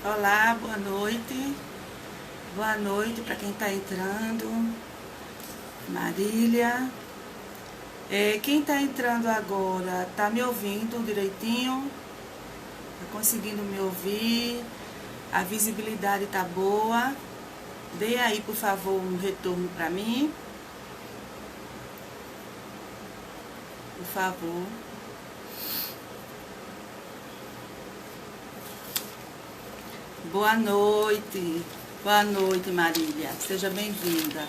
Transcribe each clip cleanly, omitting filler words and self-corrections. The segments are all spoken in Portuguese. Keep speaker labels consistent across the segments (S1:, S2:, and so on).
S1: Olá, boa noite. Boa noite para quem está entrando. Marília. Quem está entrando agora, está me ouvindo direitinho? Está conseguindo me ouvir? A visibilidade está boa? Dê aí, por favor, um retorno para mim. Por favor. Boa noite. Boa noite, Marília. Seja bem-vinda.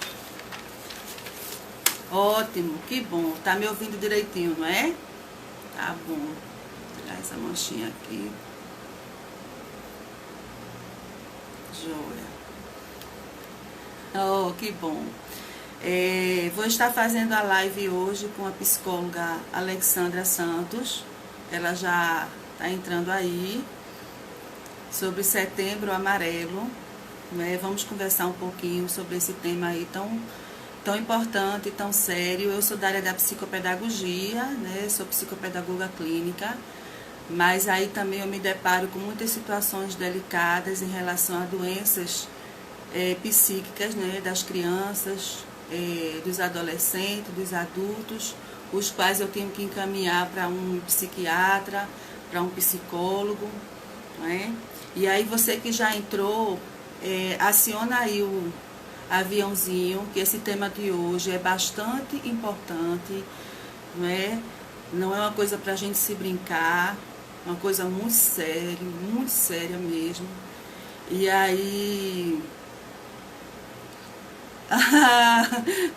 S1: Ótimo, que bom. Tá me ouvindo direitinho, não é? Tá bom. Vou tirar essa manchinha aqui. Joia. Oh, que bom. Vou estar fazendo a live hoje com a psicóloga Alexandra Santos. Ela já está entrando aí. Sobre Setembro Amarelo. Né? Vamos conversar um pouquinho sobre esse tema aí tão importante, tão sério. Eu sou da área da psicopedagogia, né? Sou psicopedagoga clínica, mas aí também eu me deparo com muitas situações delicadas em relação a doenças psíquicas, né? Das crianças, dos adolescentes, dos adultos, os quais eu tenho que encaminhar para um psiquiatra, para um psicólogo, né? E aí você que já entrou, aciona aí o aviãozinho, que esse tema de hoje é bastante importante, não é? Não é uma coisa para a gente se brincar, uma coisa muito séria mesmo. E aí,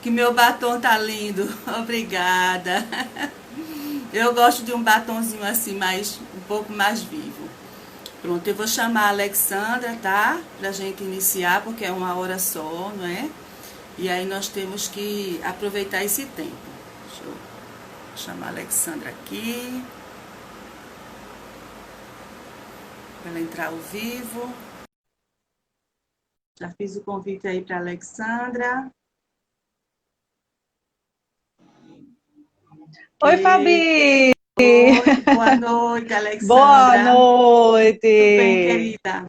S1: que meu batom tá lindo, obrigada. Eu gosto de um batonzinho assim, um pouco mais vivo. Pronto, eu vou chamar a Alexandra, tá? Pra gente iniciar, porque é uma hora só, não é? E aí nós temos que aproveitar esse tempo. Deixa eu chamar a Alexandra aqui, para ela entrar ao vivo. Já fiz o convite aí para a Alexandra.
S2: Oi,
S1: E...
S2: Fabi!
S1: Oi, boa noite,
S2: Boa
S1: Alexandra. Tudo bem,
S2: noite!
S1: querida?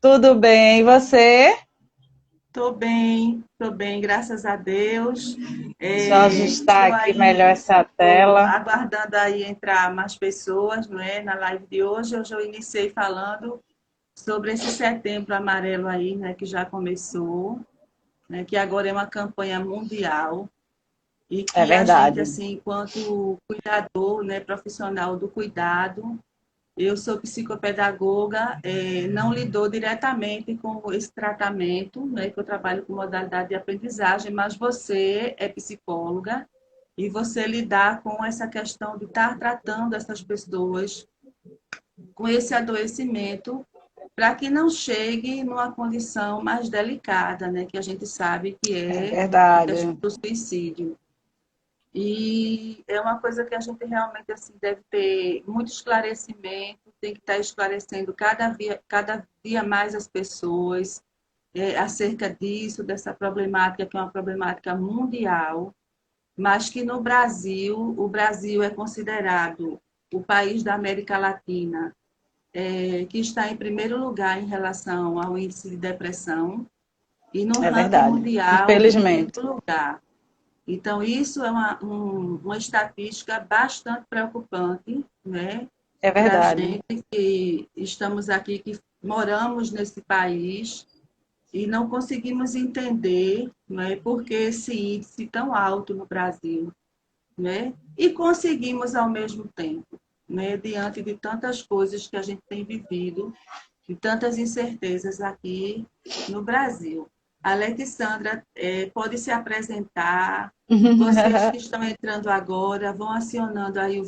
S2: Tudo bem? E você?
S1: Tô bem, graças a Deus.
S2: Deixa eu ajustar
S1: Estou
S2: aqui melhor
S1: aí,
S2: essa
S1: tô
S2: tela.
S1: aguardando aí entrar mais pessoas, não é? Na live de hoje, eu já iniciei falando sobre esse Setembro Amarelo aí, né? Que já começou, né? Que agora é uma campanha mundial e
S2: É
S1: que a gente,
S2: verdade.
S1: assim, enquanto cuidador, né? Profissional do cuidado, eu sou psicopedagoga, não lido diretamente com esse tratamento, né, que eu trabalho com modalidade de aprendizagem, mas você é psicóloga e você lidar com essa questão de estar tratando essas pessoas com esse adoecimento para que não chegue numa condição mais delicada, né, que a gente sabe que
S2: É
S1: é a questão
S2: verdade.
S1: do suicídio. E é uma coisa que a gente realmente assim, deve ter muito esclarecimento, tem que estar esclarecendo cada dia mais as pessoas acerca disso, dessa problemática, que é uma problemática mundial, mas que no Brasil, o Brasil é considerado o país da América Latina que está em primeiro lugar em relação ao índice de depressão, e no
S2: É
S1: ranking
S2: verdade.
S1: mundial em
S2: Infelizmente.
S1: quinto lugar. Então, isso é uma estatística bastante preocupante, né,
S2: É
S1: para a
S2: verdade.
S1: gente que estamos aqui, que moramos nesse país e não conseguimos entender, né, por que esse índice tão alto no Brasil, né, e conseguimos ao mesmo tempo, né, diante de tantas coisas que a gente tem vivido, de tantas incertezas aqui no Brasil. A Alexandra pode se apresentar. Vocês que estão entrando agora vão acionando aí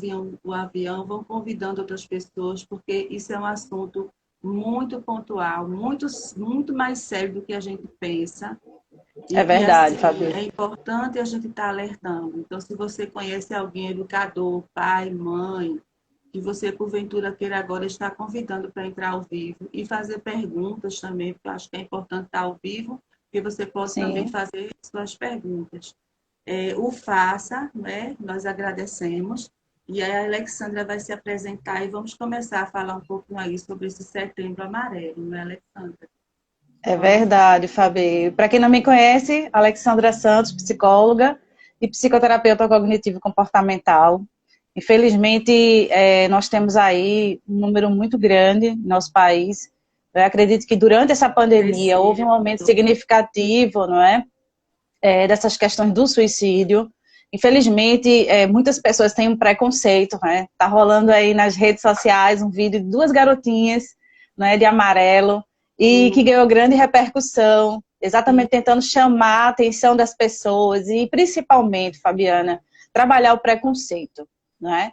S1: o avião, vão convidando outras pessoas, porque isso é um assunto muito pontual, muito mais sério do que a gente pensa. E
S2: É
S1: que,
S2: verdade,
S1: assim,
S2: Fabi.
S1: é importante a gente estar alertando. Então, se você conhece alguém, educador, pai, mãe, que você, porventura, queira agora estar convidando para entrar ao vivo e fazer perguntas também, porque eu acho que é importante estar ao vivo, porque você pode também
S2: Sim.
S1: fazer suas perguntas. O faça, né? Nós agradecemos. E aí a Alexandra vai se apresentar e vamos começar a falar um pouquinho aí sobre esse Setembro Amarelo, não é, Alexandra?
S2: É verdade, Fabi. Para quem não me conhece, Alexandra Santos, psicóloga e psicoterapeuta cognitivo-comportamental. Infelizmente, nós temos aí um número muito grande no nosso país. Eu acredito que durante essa pandemia houve um aumento significativo, não é? Dessas questões do suicídio. Infelizmente, muitas pessoas têm um preconceito, né? Tá rolando aí nas redes sociais um vídeo de duas garotinhas, né, de amarelo, e que ganhou grande repercussão, exatamente tentando chamar a atenção das pessoas e, principalmente, Fabiana, trabalhar o preconceito, né?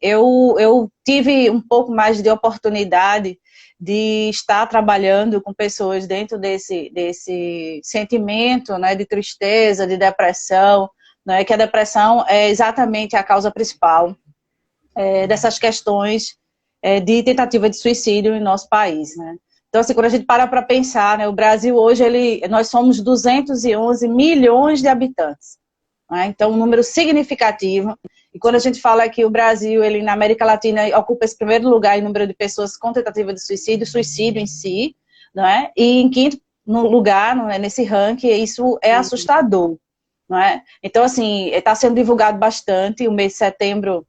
S2: Eu tive um pouco mais de oportunidade de estar trabalhando com pessoas dentro desse sentimento, né, de tristeza, de depressão, né, que a depressão é exatamente a causa principal dessas questões de tentativa de suicídio em nosso país, né. Então, assim, quando a gente para pensar, né, o Brasil hoje, nós somos 211 milhões de habitantes, né, então um número significativo. E quando a gente fala que o Brasil, ele na América Latina, ocupa esse primeiro lugar em número de pessoas com tentativa de suicídio, suicídio em si, não é? E em quinto lugar, não é, nesse ranking, isso é assustador, não é? Então, assim, está sendo divulgado bastante. O mês de setembro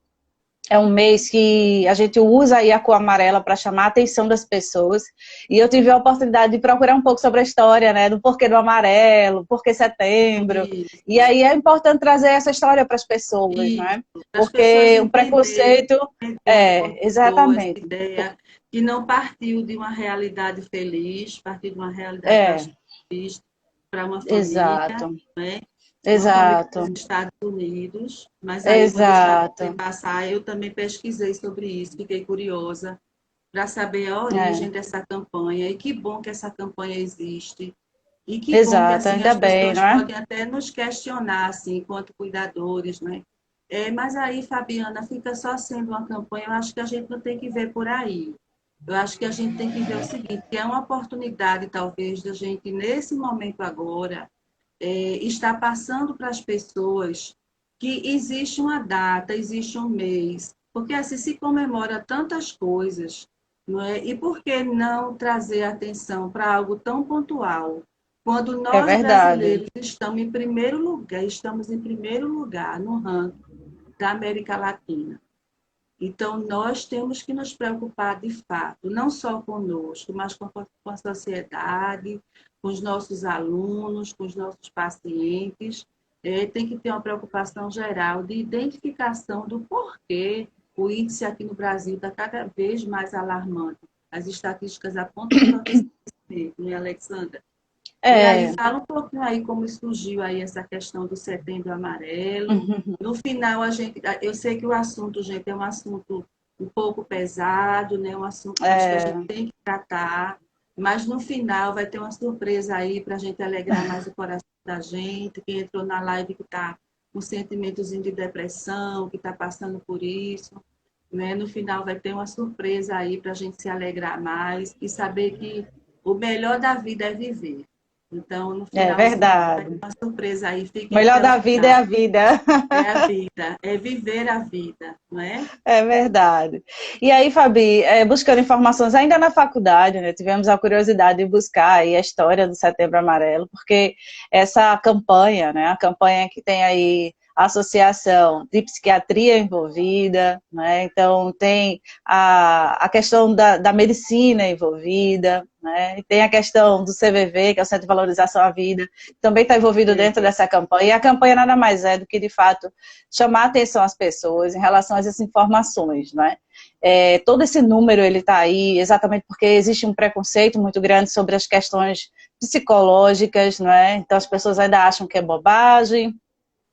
S2: é um mês que a gente usa aí a cor amarela para chamar a atenção das pessoas. E eu tive a oportunidade de procurar um pouco sobre a história, né, do porquê do amarelo, porquê setembro.
S1: Isso.
S2: E aí é importante trazer essa história para as pessoas, né? Porque o preconceito
S1: essa
S2: exatamente.
S1: ideia que não partiu de uma realidade feliz, partiu de uma realidade triste para uma família,
S2: exato.
S1: né?
S2: Exato.
S1: Nos Estados Unidos, mas aí eu vou deixar você passar. Eu também pesquisei sobre isso, fiquei curiosa para saber a origem dessa campanha, e que bom que essa campanha existe, e que bom que assim,
S2: ainda
S1: as pessoas
S2: bem,
S1: podem até nos questionar, assim, enquanto cuidadores, né? Mas aí, Fabiana, fica só sendo uma campanha, eu acho que a gente não tem que ver por aí. Eu acho que a gente tem que ver o seguinte, que é uma oportunidade, talvez, da gente, nesse momento agora, está passando para as pessoas que existe uma data, existe um mês, porque assim se comemora tantas coisas, não é? E por que não trazer atenção para algo tão pontual? Quando nós brasileiros estamos em primeiro lugar no ranking da América Latina. Então, nós temos que nos preocupar de fato, não só conosco, mas com a sociedade, com os nossos alunos, com os nossos pacientes. Tem que ter uma preocupação geral de identificação do porquê o índice aqui no Brasil está cada vez mais alarmante. As estatísticas apontam para esse crescimento, né, Alexandra? E aí, fala um pouquinho aí como surgiu aí essa questão do Setembro Amarelo. No final, eu sei que o assunto, gente, é um assunto um pouco pesado, né? Um assunto que a gente tem que tratar, mas no final vai ter uma surpresa aí para a gente alegrar mais o coração da gente, quem entrou na live que está com sentimentozinho de depressão, que está passando por isso, né? No final vai ter uma surpresa aí para a gente se alegrar mais e saber que o melhor da vida é viver. Então, no final,
S2: verdade.
S1: vai ter uma surpresa aí.
S2: O melhor da vida é a vida.
S1: É a vida, é viver a vida, não é?
S2: É verdade. E aí, Fabi, buscando informações ainda na faculdade, né, tivemos a curiosidade de buscar aí a história do Setembro Amarelo, porque essa campanha, né, a campanha que tem aí a associação de psiquiatria envolvida, né, então tem a questão da medicina envolvida, né, e tem a questão do CVV, que é o Centro de Valorização à Vida, que também está envolvido dentro dessa campanha, e a campanha nada mais é do que, de fato, chamar a atenção às pessoas em relação a essas informações, né? Todo esse número ele está aí exatamente porque existe um preconceito muito grande sobre as questões psicológicas, não é? Então as pessoas ainda acham que é bobagem,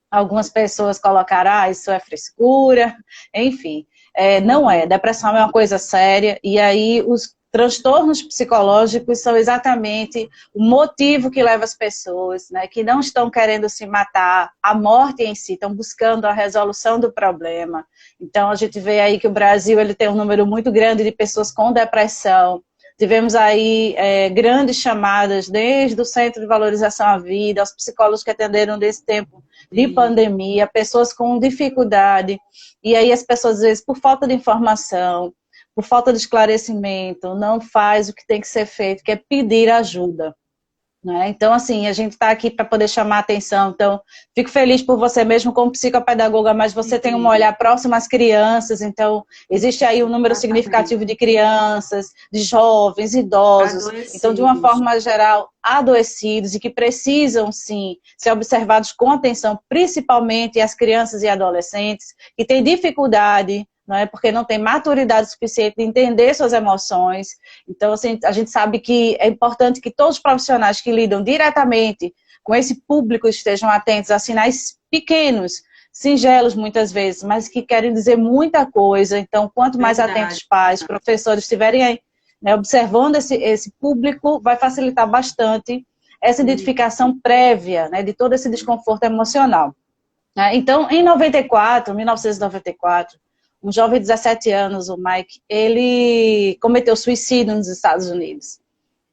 S2: algumas pessoas colocaram, isso é frescura, enfim, não é. Depressão é uma coisa séria, e aí os transtornos psicológicos são exatamente o motivo que leva as pessoas, né, que não estão querendo se matar, a morte em si, estão buscando a resolução do problema. Então a gente vê aí que o Brasil ele tem um número muito grande de pessoas com depressão, tivemos aí grandes chamadas desde o Centro de Valorização à Vida, aos psicólogos que atenderam nesse tempo de pandemia, pessoas com dificuldade, e aí as pessoas, às vezes, por falta de informação, por falta de esclarecimento, não faz o que tem que ser feito, que é pedir ajuda. Né? Então, assim, a gente está aqui para poder chamar a atenção. Então, fico feliz por você mesmo como psicopedagoga, mas você tem um olhar próximo às crianças, então existe aí um número significativo de crianças, de jovens, idosos, então, de uma forma geral, adoecidos e que precisam, sim, ser observados com atenção, principalmente as crianças e adolescentes que têm dificuldade, não é? Porque não tem maturidade suficiente de entender suas emoções. Então, assim, a gente sabe que é importante que todos os profissionais que lidam diretamente com esse público estejam atentos a sinais pequenos, singelos muitas vezes, mas que querem dizer muita coisa. Então, quanto mais atentos os pais, professores estiverem aí, né, observando esse público, vai facilitar bastante essa identificação prévia, né, de todo esse desconforto emocional. Então, em 1994, um jovem de 17 anos, o Mike, ele cometeu suicídio nos Estados Unidos.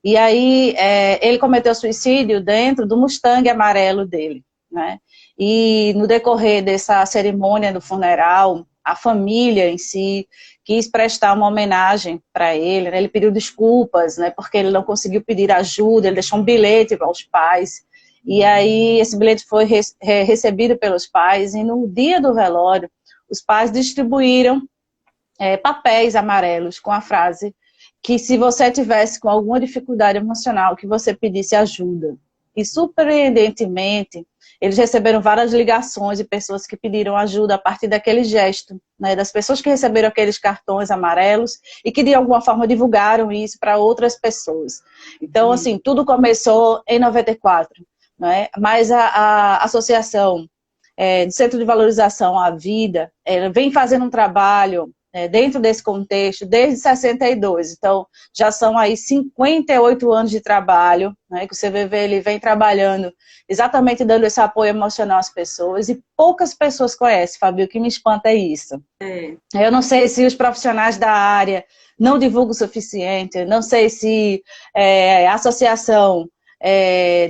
S2: E aí, ele cometeu suicídio dentro do Mustang amarelo dele, né? E no decorrer dessa cerimônia do funeral, a família em si quis prestar uma homenagem para ele, né? Ele pediu desculpas, né? Porque ele não conseguiu pedir ajuda, ele deixou um bilhete para os pais. E aí, esse bilhete foi recebido pelos pais, e no dia do velório, os pais distribuíram papéis amarelos com a frase que se você tivesse com alguma dificuldade emocional, que você pedisse ajuda. E, surpreendentemente, eles receberam várias ligações de pessoas que pediram ajuda a partir daquele gesto, né, das pessoas que receberam aqueles cartões amarelos e que, de alguma forma, divulgaram isso para outras pessoas. Então, assim, tudo começou em 94, né, mas a associação do Centro de Valorização à Vida, vem fazendo um trabalho dentro desse contexto desde 62, então já são aí 58 anos de trabalho, né, que o CVV ele vem trabalhando exatamente dando esse apoio emocional às pessoas, e poucas pessoas conhecem, Fabio, o que me espanta é isso. Eu não sei se os profissionais da área não divulgam o suficiente, não sei se a associação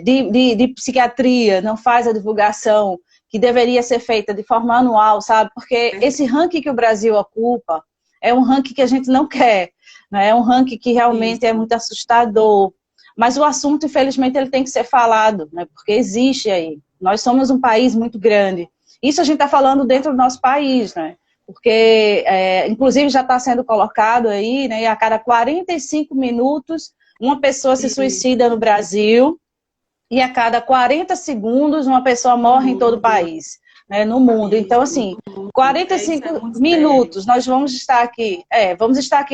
S2: de psiquiatria não faz a divulgação que deveria ser feita de forma anual, sabe? Porque esse ranking que o Brasil ocupa é um ranking que a gente não quer, né? É um ranking que realmente é muito assustador. Mas o assunto, infelizmente, ele tem que ser falado, né? Porque existe aí. Nós somos um país muito grande. Isso a gente está falando dentro do nosso país, né? Porque, inclusive, já está sendo colocado aí, né? A cada 45 minutos, uma pessoa se suicida no Brasil. E a cada 40 segundos uma pessoa morre em todo o país, né, no mundo. Então, assim, 45 minutos, nós vamos estar aqui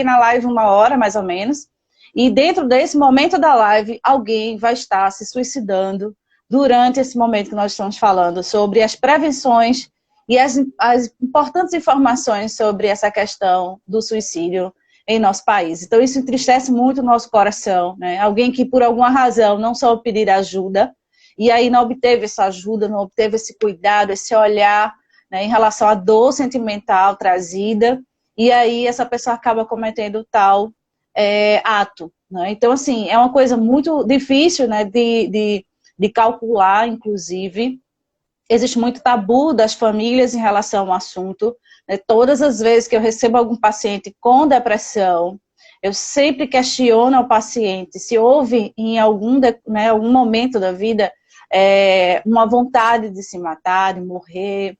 S2: na live 1 hora, mais ou menos, e dentro desse momento da live, alguém vai estar se suicidando durante esse momento que nós estamos falando sobre as prevenções e as importantes informações sobre essa questão do suicídio em nosso país. Então, isso entristece muito o nosso coração, né? Alguém que, por alguma razão, não soube pedir ajuda, e aí não obteve essa ajuda, não obteve esse cuidado, esse olhar, né, em relação à dor sentimental trazida, e aí essa pessoa acaba cometendo tal ato, né? Então, assim, é uma coisa muito difícil, né, de calcular, inclusive. Existe muito tabu das famílias em relação ao assunto. Todas as vezes que eu recebo algum paciente com depressão, eu sempre questiono ao paciente se houve em algum momento da vida uma vontade de se matar, de morrer,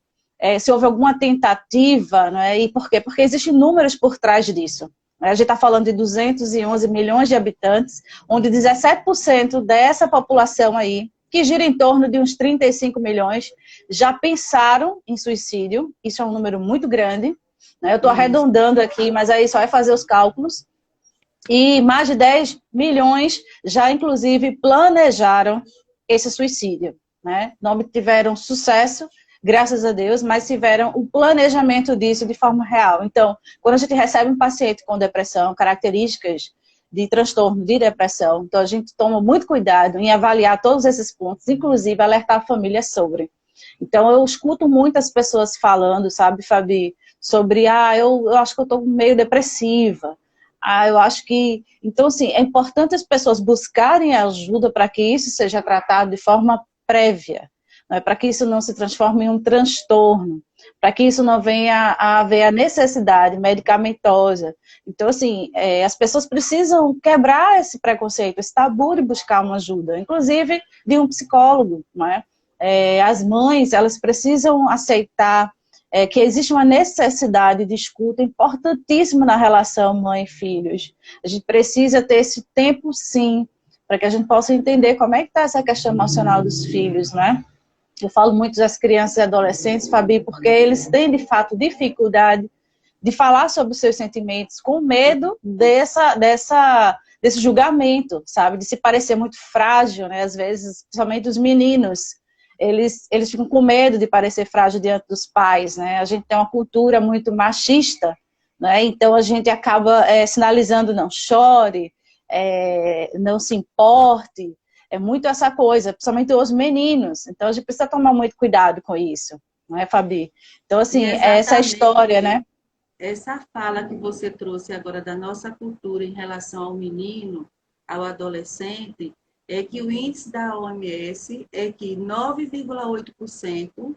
S2: se houve alguma tentativa, né? E por quê? Porque existem números por trás disso. A gente está falando de 211 milhões de habitantes, onde 17% dessa população aí, que gira em torno de uns 35 milhões, já pensaram em suicídio. Isso é um número muito grande, né? Eu estou arredondando aqui, mas aí só é fazer os cálculos. E mais de 10 milhões já, inclusive, planejaram esse suicídio, né? Não tiveram sucesso, graças a Deus, mas tiveram o planejamento disso de forma real. Então, quando a gente recebe um paciente com depressão, características de transtorno de depressão, então a gente toma muito cuidado em avaliar todos esses pontos, inclusive alertar a família sobre. Então eu escuto muitas pessoas falando, sabe, Fabi, sobre, eu acho que eu estou meio depressiva, Eu acho que, então, assim, é importante as pessoas buscarem ajuda para que isso seja tratado de forma prévia, né, para que isso não se transforme em um transtorno, para que isso não venha a haver a necessidade medicamentosa. Então, assim, as pessoas precisam quebrar esse preconceito, esse tabu de buscar uma ajuda, inclusive de um psicólogo, né? As mães, elas precisam aceitar que existe uma necessidade de escuta importantíssima na relação mãe e filhos. A gente precisa ter esse tempo, sim, para que a gente possa entender como é que está essa questão emocional dos filhos, né? Eu falo muito das crianças e adolescentes, Fabi, porque eles têm, de fato, dificuldade de falar sobre os seus sentimentos com medo desse julgamento, sabe? De se parecer muito frágil, né? Às vezes, principalmente os meninos, eles ficam com medo de parecer frágil diante dos pais, né? A gente tem uma cultura muito machista, né? Então a gente acaba sinalizando não chore, não se importe, é muito essa coisa, principalmente os meninos. Então a gente precisa tomar muito cuidado com isso, não é, Fabi? Então,
S1: E
S2: assim, essa história,
S1: exatamente
S2: né?
S1: essa fala que você trouxe agora da nossa cultura em relação ao menino, ao adolescente, é que o índice da OMS é que 9,8%,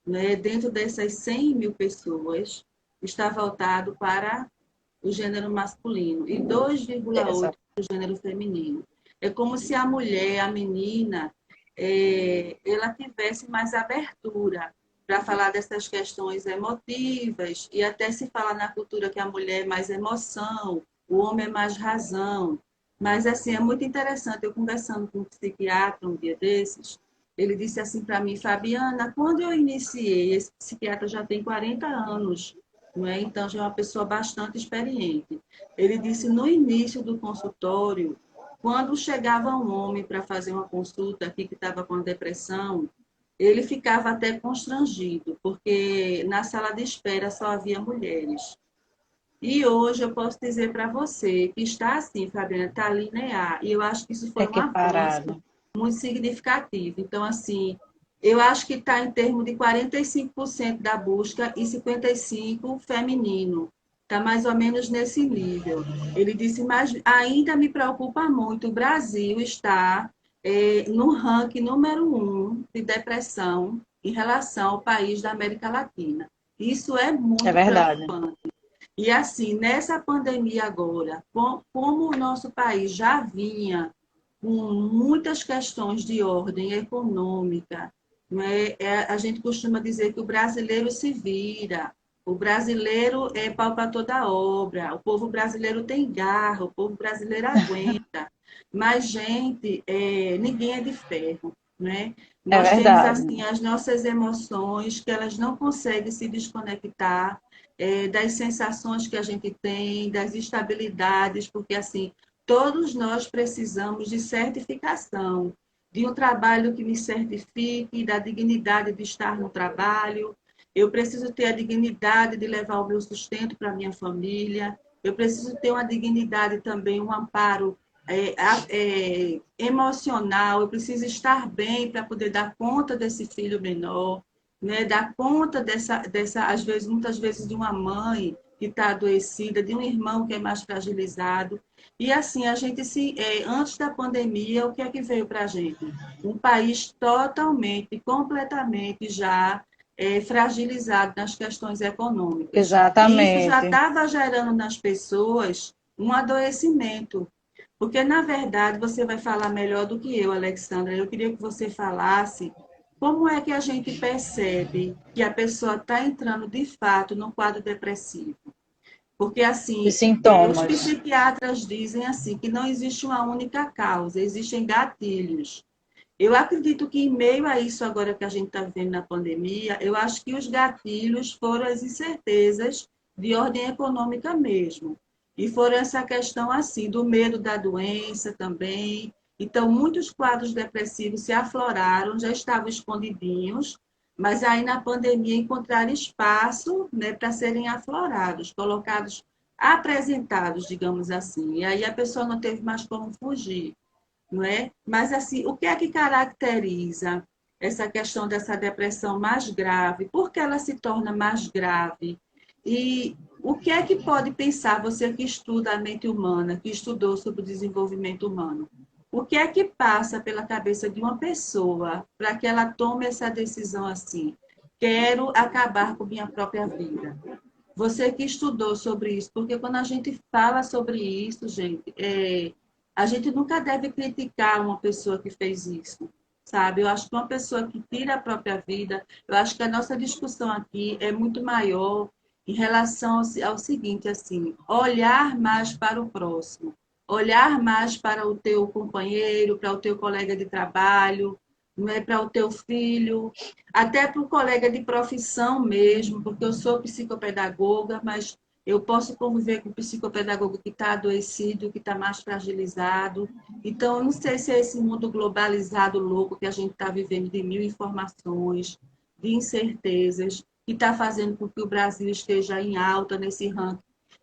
S1: né, dentro dessas 100 mil pessoas, está voltado para o gênero masculino e 2,8% para o gênero feminino. É como se a mulher, a menina, ela tivesse mais abertura para falar dessas questões emotivas e até se fala na cultura que a mulher é mais emoção, o homem é mais razão. Mas, assim, é muito interessante. Eu conversando com um psiquiatra um dia desses, ele disse assim para mim, Fabiana, quando eu iniciei, esse psiquiatra já tem 40 anos, não é? Então já é uma pessoa bastante experiente. Ele disse, no início do consultório, quando chegava um homem para fazer uma consulta aqui que estava com depressão, ele ficava até constrangido, porque na sala de espera só havia mulheres. E hoje eu posso dizer para você que está assim, Fabiana, está linear. E eu acho que isso foi um avanço
S2: Equiparado.
S1: muito significativo. Então, assim, eu acho que está em termos de 45% da busca e 55% feminino. Está mais ou menos nesse nível. Ele disse, mas ainda me preocupa muito. O Brasil está no ranking número 1 de depressão em relação ao país da América Latina. Isso é
S2: É
S1: muito
S2: verdade.
S1: preocupante. E assim, nessa pandemia agora, como o nosso país já vinha com muitas questões de ordem econômica, não é? A gente costuma dizer que o brasileiro se vira, o brasileiro é pau para toda obra, o povo brasileiro tem garra, o povo brasileiro aguenta. Mas, gente, ninguém é de ferro, né?
S2: É
S1: Nós temos,
S2: verdade.
S1: assim, as nossas emoções que elas não conseguem se desconectar das sensações que a gente tem, das estabilidades, porque, assim, todos nós precisamos de certificação, de um trabalho que me certifique, da dignidade de estar no trabalho. Eu preciso ter a dignidade de levar o meu sustento para a minha família. Eu preciso ter uma dignidade também, um amparo emocional. Eu preciso estar bem para poder dar conta desse filho menor, né? Dar conta às vezes, muitas vezes, de uma mãe que está adoecida, de um irmão que é mais fragilizado. E assim, a gente antes da pandemia, o que é que veio para a gente? Um país totalmente, completamente já fragilizado nas questões econômicas. E isso já
S2: Exatamente.
S1: estava gerando nas pessoas um adoecimento. Porque, na verdade, você vai falar melhor do que eu, Alexandra. Eu queria que você falasse como é que a gente percebe que a pessoa está entrando de fato no quadro depressivo. Porque,
S2: Os
S1: assim, os
S2: sintomas.
S1: psiquiatras dizem assim que não existe uma única causa, existem gatilhos. Eu acredito que, em meio a isso agora que a gente está vivendo na pandemia, eu acho que os gatilhos foram as incertezas de ordem econômica mesmo. E foram essa questão, assim, do medo da doença também. Então, muitos quadros depressivos se afloraram, já estavam escondidinhos, mas aí na pandemia encontraram espaço, né, para serem aflorados, colocados, apresentados, digamos assim. E aí a pessoa não teve mais como fugir, não é? Mas, assim, o que é que caracteriza essa questão dessa depressão mais grave? Por que ela se torna mais grave? E o que é que pode pensar você que estuda a mente humana, que estudou sobre o desenvolvimento humano? O que é que passa pela cabeça de uma pessoa para que ela tome essa decisão assim? Quero acabar com minha própria vida. Você que estudou sobre isso, porque quando a gente fala sobre isso, gente, a gente nunca deve criticar uma pessoa que fez isso, sabe? Eu acho que uma pessoa que tira a própria vida, eu acho que a nossa discussão aqui é muito maior em relação ao seguinte, assim, olhar mais para o próximo, olhar mais para o teu companheiro, para o teu colega de trabalho, não é para o teu filho, até para o colega de profissão mesmo, porque eu sou psicopedagoga, mas eu posso conviver com um psicopedagogo que está adoecido, que está mais fragilizado. Então, eu não sei se é esse mundo globalizado louco que a gente está vivendo de mil informações, de incertezas, que está fazendo com que o Brasil esteja em alta nesse ranking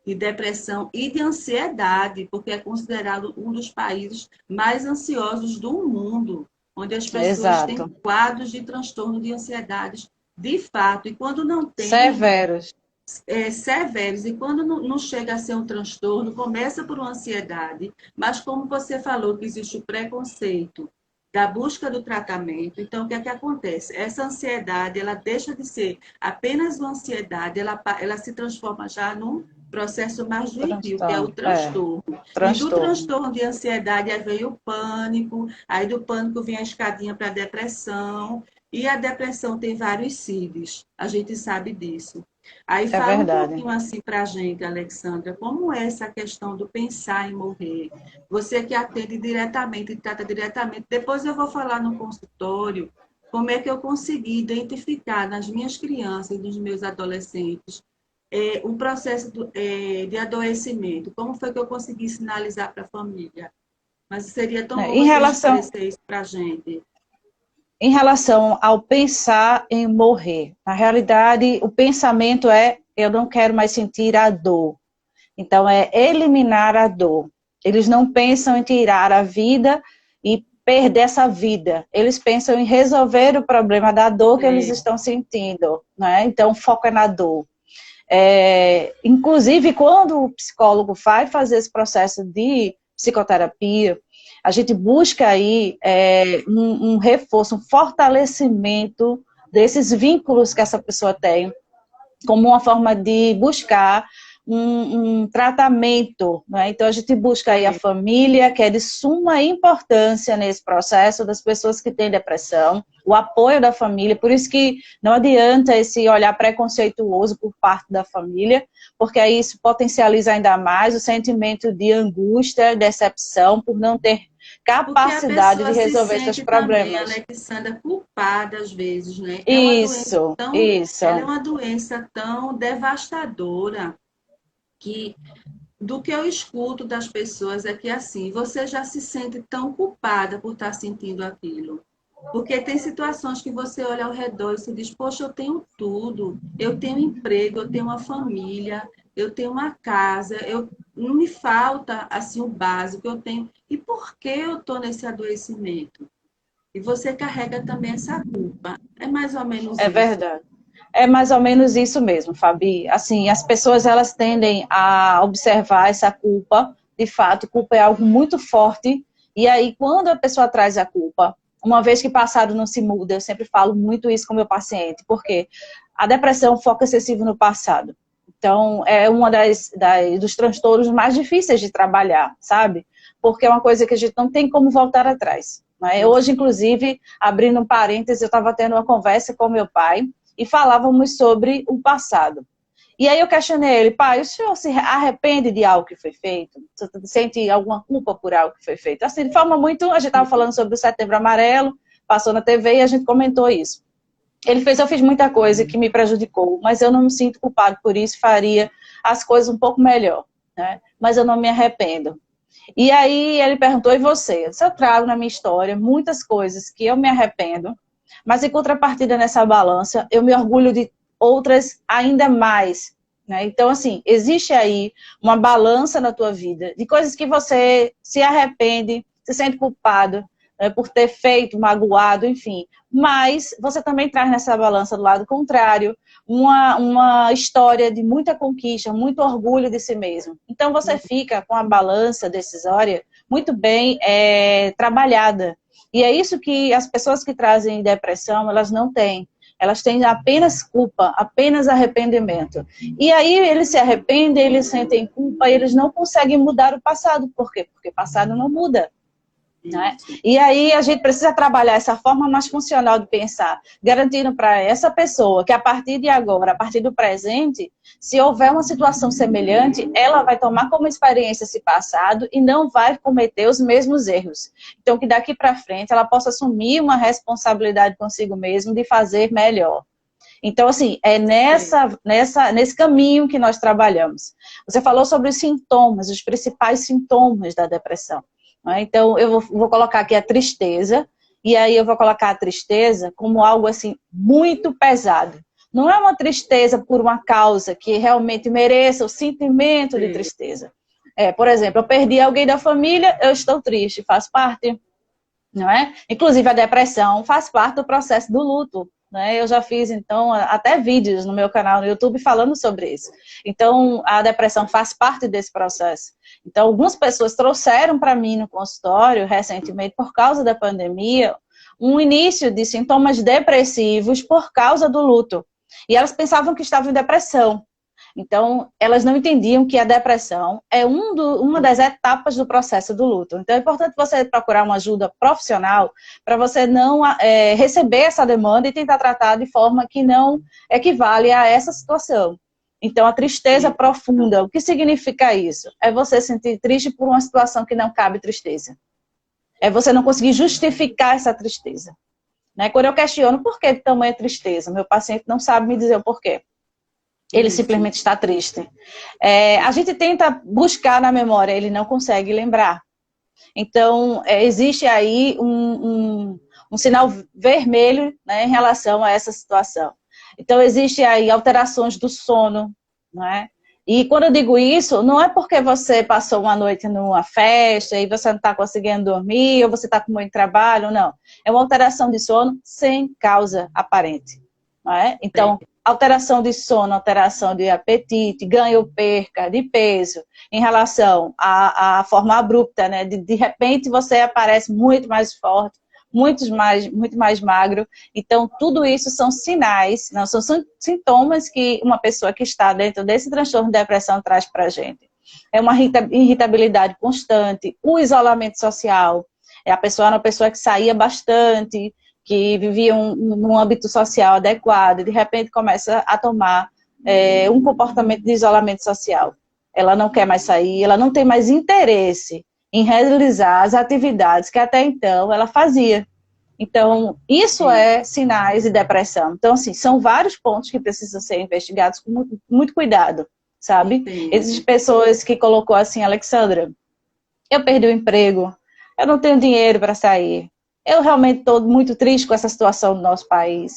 S1: de depressão e de ansiedade, porque é considerado um dos países mais ansiosos do mundo, onde as pessoas têm
S2: Exato.
S1: quadros de transtorno de ansiedade de fato, e quando não tem,
S2: Severos.
S1: severos, e quando não chega a ser um transtorno, começa por uma ansiedade, mas como você falou que existe o preconceito da busca do tratamento, então o que é que acontece? Essa ansiedade, ela deixa de ser apenas uma ansiedade, ela se transforma já num processo mais doentio, que é o
S2: Transtorno.
S1: transtorno. E do
S2: Transtorno.
S1: transtorno de ansiedade aí vem o pânico, aí do pânico vem a escadinha para a depressão, e a depressão tem vários CIDs, a gente sabe disso. Aí
S2: É
S1: fala um
S2: verdade.
S1: pouquinho assim para a gente, Alexandra, como é essa questão do pensar em morrer? Você que atende diretamente e trata diretamente, depois eu vou falar no consultório como é que eu consegui identificar nas minhas crianças, nos meus adolescentes, o processo de adoecimento. Como foi que eu consegui sinalizar para a família? Mas seria tão
S2: Né,
S1: bom
S2: Em
S1: você
S2: relação,
S1: esclarecer isso para a gente.
S2: em relação ao pensar em morrer, na realidade, o pensamento é: eu não quero mais sentir a dor. Então, é eliminar a dor. Eles não pensam em tirar a vida e perder essa vida. Eles pensam em resolver o problema da dor que eles
S1: É,
S2: estão sentindo, né? Então, o foco é na dor. Inclusive, quando o psicólogo vai fazer esse processo de psicoterapia, a gente busca aí um reforço, um fortalecimento desses vínculos que essa pessoa tem, como uma forma de buscar um tratamento, né? Então a gente busca aí a família, que é de suma importância nesse processo, das pessoas que têm depressão, o apoio da família, por isso que não adianta esse olhar preconceituoso por parte da família, porque aí isso potencializa ainda mais o sentimento de angústia, decepção, por não ter
S1: porque a
S2: capacidade de
S1: pessoa se
S2: resolver seus
S1: sente também,
S2: problemas.
S1: Alexandra, culpada às vezes, né?
S2: Isso,
S1: Ela é
S2: isso.
S1: uma doença tão devastadora que do que eu escuto das pessoas é que assim, você já se sente tão culpada por estar sentindo aquilo. Porque tem situações que você olha ao redor e se diz, poxa, eu tenho tudo, eu tenho emprego, eu tenho uma família, eu tenho uma casa, não me falta assim o básico, eu tenho. E por que eu estou nesse adoecimento? E você carrega também essa culpa. É mais ou menos
S2: É
S1: isso.
S2: verdade. É mais ou menos isso mesmo, Fabi. Assim, as pessoas elas tendem a observar essa culpa. De fato, culpa é algo muito forte. E aí, quando a pessoa traz a culpa, uma vez que passado não se muda, eu sempre falo muito isso com o meu paciente, porque a depressão foca excessivo no passado. Então, é uma dos transtornos mais difíceis de trabalhar, sabe? Porque é uma coisa que a gente não tem como voltar atrás. Né? Hoje, inclusive, abrindo um parêntese, eu estava tendo uma conversa com meu pai, e falávamos sobre o passado. E aí eu questionei ele: pai, o senhor se arrepende de algo que foi feito? Você sente alguma culpa por algo que foi feito? Assim, de forma muito, a gente estava falando sobre o Setembro Amarelo, passou na TV e a gente comentou isso. Ele fez: eu fiz muita coisa que me prejudicou, mas eu não me sinto culpado por isso, faria as coisas um pouco melhor, né? Mas eu não me arrependo. E aí ele perguntou: e você? Eu trago na minha história muitas coisas que eu me arrependo, mas em contrapartida nessa balança, eu me orgulho de outras ainda mais. Né? Então, assim, existe aí uma balança na tua vida de coisas que você se arrepende, se sente culpado, né, por ter feito, magoado, enfim. Mas você também traz nessa balança do lado contrário uma história de muita conquista, muito orgulho de si mesmo. Então você fica com a balança decisória muito bem trabalhada. E é isso que as pessoas que trazem depressão, elas não têm. Elas têm apenas culpa, apenas arrependimento. E aí eles se arrependem, eles sentem culpa, e eles não conseguem mudar o passado. Por quê? Porque o passado não muda. Né? E aí a gente precisa trabalhar essa forma mais funcional de pensar, garantindo para essa pessoa que a partir de agora, a partir do presente, se houver uma situação semelhante, ela vai tomar como experiência esse passado e não vai cometer os mesmos erros. Então que daqui para frente ela possa assumir uma responsabilidade consigo mesma de fazer melhor. Então, assim, é nesse caminho que nós trabalhamos. Você falou sobre os sintomas, os principais sintomas da depressão. Então, eu vou colocar aqui a tristeza, e aí eu vou colocar a tristeza como algo assim muito pesado. Não é uma tristeza por uma causa que realmente mereça o sentimento de tristeza. Por exemplo, eu perdi alguém da família, eu estou triste, faz parte, não é? Inclusive a depressão faz parte do processo do luto. Eu já fiz, então, até vídeos no meu canal no YouTube falando sobre isso. Então, a depressão faz parte desse processo. Então, algumas pessoas trouxeram para mim no consultório, recentemente, por causa da pandemia, um início de sintomas depressivos por causa do luto. E elas pensavam que estavam em depressão. Então, elas não entendiam que a depressão é uma das etapas do processo do luto. Então, é importante você procurar uma ajuda profissional para você não receber essa demanda e tentar tratar de forma que não equivale a essa situação. Então, a tristeza profunda, o que significa isso? É você sentir triste por uma situação que não cabe tristeza. É você não conseguir justificar essa tristeza. Quando eu questiono por que tamanha tristeza, meu paciente não sabe me dizer o porquê. Ele simplesmente está triste. A gente tenta buscar na memória, ele não consegue lembrar. Então, existe aí um sinal vermelho, em relação a essa situação. Então, existe aí alterações do sono, E quando eu digo isso, não é porque você passou uma noite numa festa e você não está conseguindo dormir, ou você está com muito trabalho, não. É uma alteração de sono sem causa aparente. Então, alteração de sono, alteração de apetite, ganho ou perca de peso, em relação à forma abrupta, de repente você aparece muito mais forte, muito mais magro. Então, tudo isso são sinais, não são sintomas que uma pessoa que está dentro desse transtorno de depressão traz para a gente. É uma irritabilidade constante, o isolamento social. A pessoa era uma pessoa que saía bastante, que vivia num âmbito social adequado, e de repente começa a tomar um comportamento de isolamento social. Ela não quer mais sair, ela não tem mais interesse em realizar as atividades que até então ela fazia. Então, isso é sinais de depressão. Então, assim, são vários pontos que precisam ser investigados com muito cuidado, sabe? Existem pessoas que colocou assim, Alexandra, eu perdi o emprego, eu não tenho dinheiro para sair, eu realmente estou muito triste com essa situação do nosso país.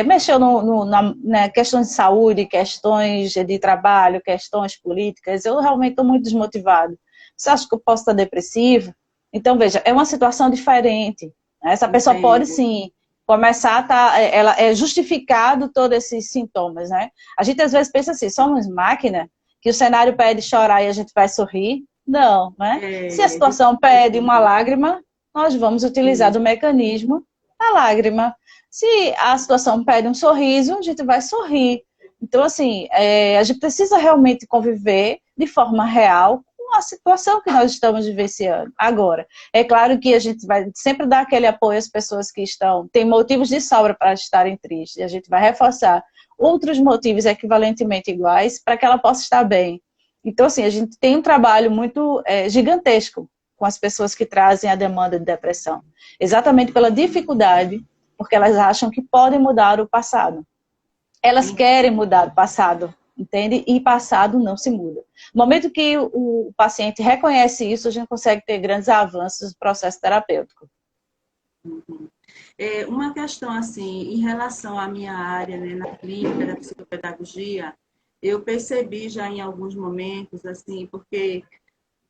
S2: Mexeu na questões de saúde, questões de trabalho, questões políticas, eu realmente estou muito desmotivado. Você acha que eu posso estar depressivo? Então, veja, é uma situação diferente. Essa pessoa pode, sim, começar a estar... é justificado todos esses sintomas, A gente, às vezes, pensa assim, somos máquina, que o cenário pede chorar e a gente vai sorrir. Não, Se a situação pede uma lágrima, nós vamos utilizar do mecanismo a lágrima. Se a situação pede um sorriso, a gente vai sorrir. Então, assim, a gente precisa realmente conviver de forma real com a situação que nós estamos vivenciando. Agora, é claro que a gente vai sempre dar aquele apoio às pessoas que têm motivos de sobra para estarem tristes. E a gente vai reforçar outros motivos equivalentemente iguais para que ela possa estar bem. Então, assim, a gente tem um trabalho muito gigantesco com as pessoas que trazem a demanda de depressão. Exatamente pela dificuldade, porque elas acham que podem mudar o passado. Elas querem mudar o passado, entende? E passado não se muda. No momento que o paciente reconhece isso, a gente consegue ter grandes avanços no processo terapêutico.
S1: Uma questão, assim, em relação à minha área, na clínica da psicopedagogia, eu percebi já em alguns momentos, assim, porque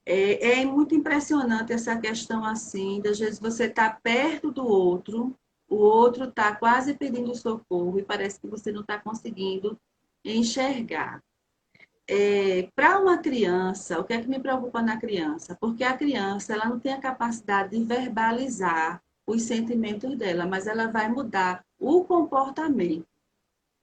S1: É muito impressionante essa questão assim, às vezes você está perto do outro, o outro está quase pedindo socorro e parece que você não está conseguindo enxergar. Para uma criança, o que é que me preocupa na criança? Porque a criança ela não tem a capacidade de verbalizar os sentimentos dela, mas ela vai mudar o comportamento,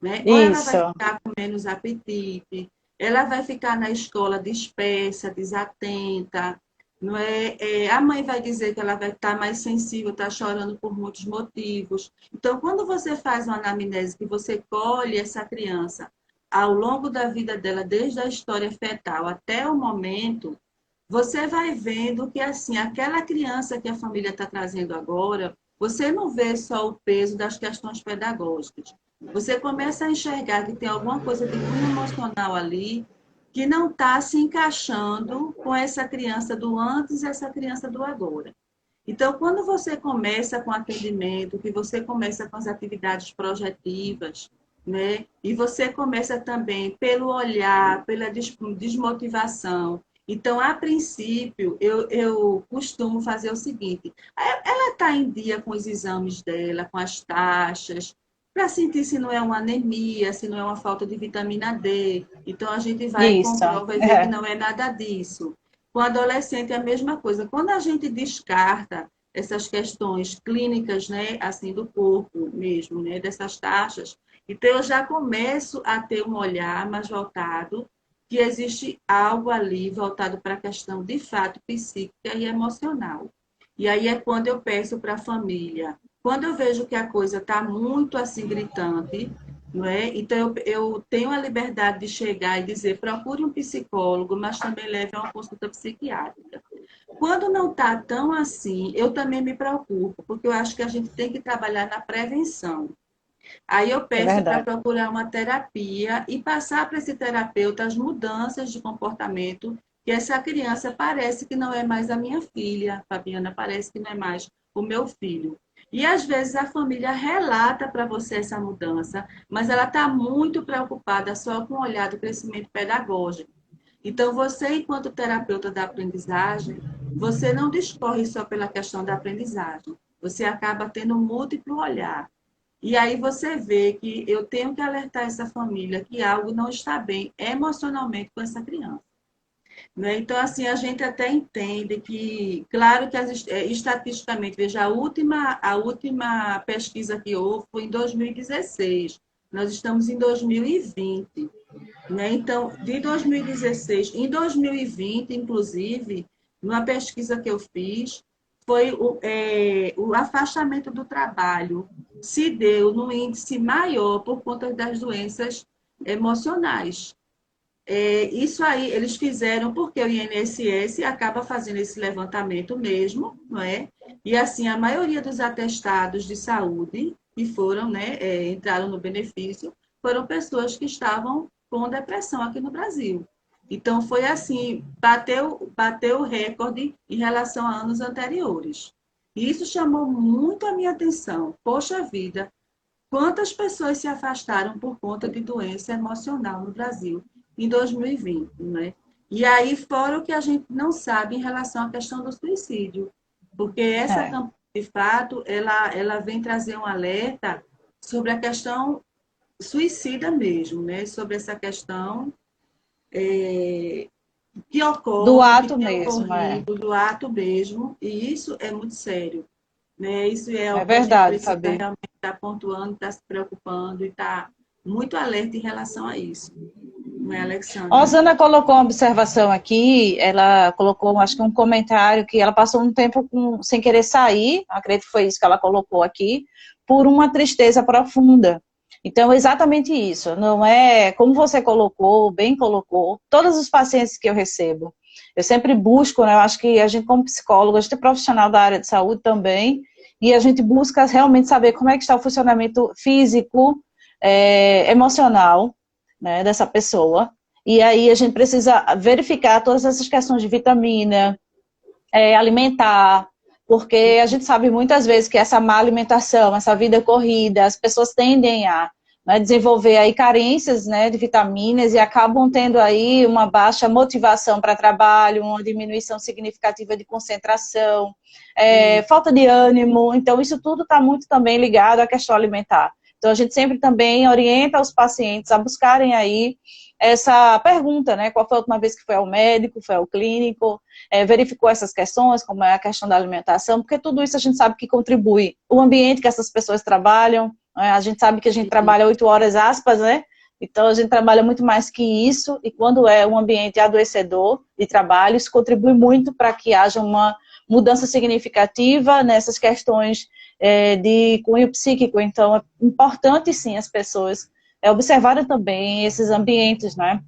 S1: né? Ou ela vai
S2: Isso,
S1: ficar com menos apetite, ela vai ficar na escola dispersa, desatenta, não é? A mãe vai dizer que ela vai estar mais sensível, está chorando por muitos motivos. Então, quando você faz uma anamnese, que você colhe essa criança ao longo da vida dela, desde a história fetal até o momento, você vai vendo que, assim, aquela criança que a família está trazendo agora, você não vê só o peso das questões pedagógicas. Você começa a enxergar que tem alguma coisa de cunho emocional ali que não está se encaixando com essa criança do antes e essa criança do agora. Então, quando você começa com atendimento, que você começa com as atividades projetivas, né? E você começa também pelo olhar, pela desmotivação. Então, a princípio, eu costumo fazer o seguinte: ela está em dia com os exames dela, com as taxas, para sentir se não é uma anemia, se não é uma falta de vitamina D. Então, a gente vai e
S2: isso.
S1: comprova e vê que não é nada disso. Com adolescente é a mesma coisa. Quando a gente descarta essas questões clínicas, né, assim, do corpo mesmo, né, dessas taxas, então eu já começo a ter um olhar mais voltado, que existe algo ali voltado para a questão de fato psíquica e emocional. E aí é quando eu peço para a família, quando eu vejo que a coisa está muito assim gritante, não é? Então eu tenho a liberdade de chegar e dizer, procure um psicólogo, mas também leve a uma consulta psiquiátrica. Quando não está tão assim, eu também me preocupo, porque eu acho que a gente tem que trabalhar na prevenção. Aí eu
S2: É
S1: peço para
S2: verdade.
S1: procurar uma terapia e passar para esse terapeuta as mudanças de comportamento, que essa criança parece que não é mais a minha filha, Fabiana, parece que não é mais o meu filho. E às vezes a família relata para você essa mudança, mas ela está muito preocupada só com o olhar do crescimento pedagógico. Então, você, enquanto terapeuta da aprendizagem, você não discorre só pela questão da aprendizagem, você acaba tendo um múltiplo olhar. E aí você vê que eu tenho que alertar essa família que algo não está bem emocionalmente com essa criança. Né? Então, assim, a gente até entende que, claro que estatisticamente, veja, a última pesquisa que houve foi em 2016, nós estamos em 2020. Né? Então, de 2016, em 2020, inclusive, numa pesquisa que eu fiz, foi o afastamento do trabalho se deu num índice maior por conta das doenças emocionais. Isso aí eles fizeram porque o INSS acaba fazendo esse levantamento mesmo, não é? E assim, a maioria dos atestados de saúde que foram, né, entraram no benefício, foram pessoas que estavam com depressão aqui no Brasil. Então foi assim, bateu o recorde em relação a anos anteriores. E isso chamou muito a minha atenção. Poxa vida, quantas pessoas se afastaram por conta de doença emocional no Brasil em 2020, né? E aí, fora o que a gente não sabe em relação à questão do suicídio, porque essa
S2: É,
S1: campanha, de fato, ela vem trazer um alerta sobre a questão suicida mesmo, né? Sobre essa questão que
S2: do
S1: ocorre, que
S2: ato
S1: tem
S2: mesmo, é.
S1: ocorrido, do ato mesmo, e isso é muito sério. Né? Isso é
S2: É
S1: o que a gente
S2: verdade,
S1: precisa
S2: Fabi.
S1: realmente estar pontuando, estar se preocupando e estar muito alerta em relação a isso. Não é,
S2: A
S1: Alexandra?
S2: Osana colocou uma observação aqui, ela colocou, acho que um comentário, que ela passou um tempo sem querer sair, acredito que foi isso que ela colocou aqui, por uma tristeza profunda. Então, exatamente isso, não é, como você colocou, bem colocou, todos os pacientes que eu recebo, eu sempre busco, né, eu acho que a gente como psicólogo, a gente é profissional da área de saúde também, e a gente busca realmente saber como é que está o funcionamento físico, emocional, né, dessa pessoa, e aí a gente precisa verificar todas essas questões de vitamina, alimentar, porque a gente sabe muitas vezes que essa má alimentação, essa vida corrida, as pessoas tendem a né, desenvolver aí carências, né, de vitaminas e acabam tendo aí uma baixa motivação para trabalho, uma diminuição significativa de concentração, falta de ânimo. Então, isso tudo está muito também ligado à questão alimentar. Então, a gente sempre também orienta os pacientes a buscarem aí essa pergunta, né? Qual foi a última vez que foi ao médico, foi ao clínico, verificou essas questões, como é a questão da alimentação, porque tudo isso a gente sabe que contribui. O ambiente que essas pessoas trabalham, né? A gente sabe que a gente trabalha 8 horas, aspas, né? Então, a gente trabalha muito mais que isso, e quando é um ambiente adoecedor de trabalho, isso contribui muito para que haja uma mudança significativa nessas questões de cunho psíquico. Então, é importante, sim, as pessoas observarem também esses ambientes, né?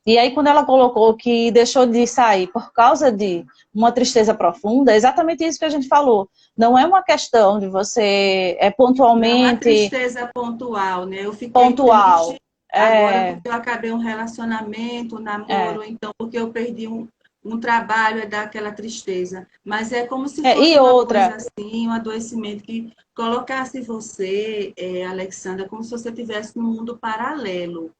S2: E aí, quando ela colocou que deixou de sair por causa de uma tristeza profunda, é exatamente isso que a gente falou. Não é uma questão de você pontualmente... Não é uma
S1: tristeza pontual, né? Eu fiquei
S2: pontual.
S1: triste agora porque eu acabei um relacionamento, um namoro, então porque eu perdi um trabalho, dá aquela tristeza. Mas é como se fosse uma coisa assim, um adoecimento que colocasse você, Alexandra, como se você estivesse num mundo paralelo.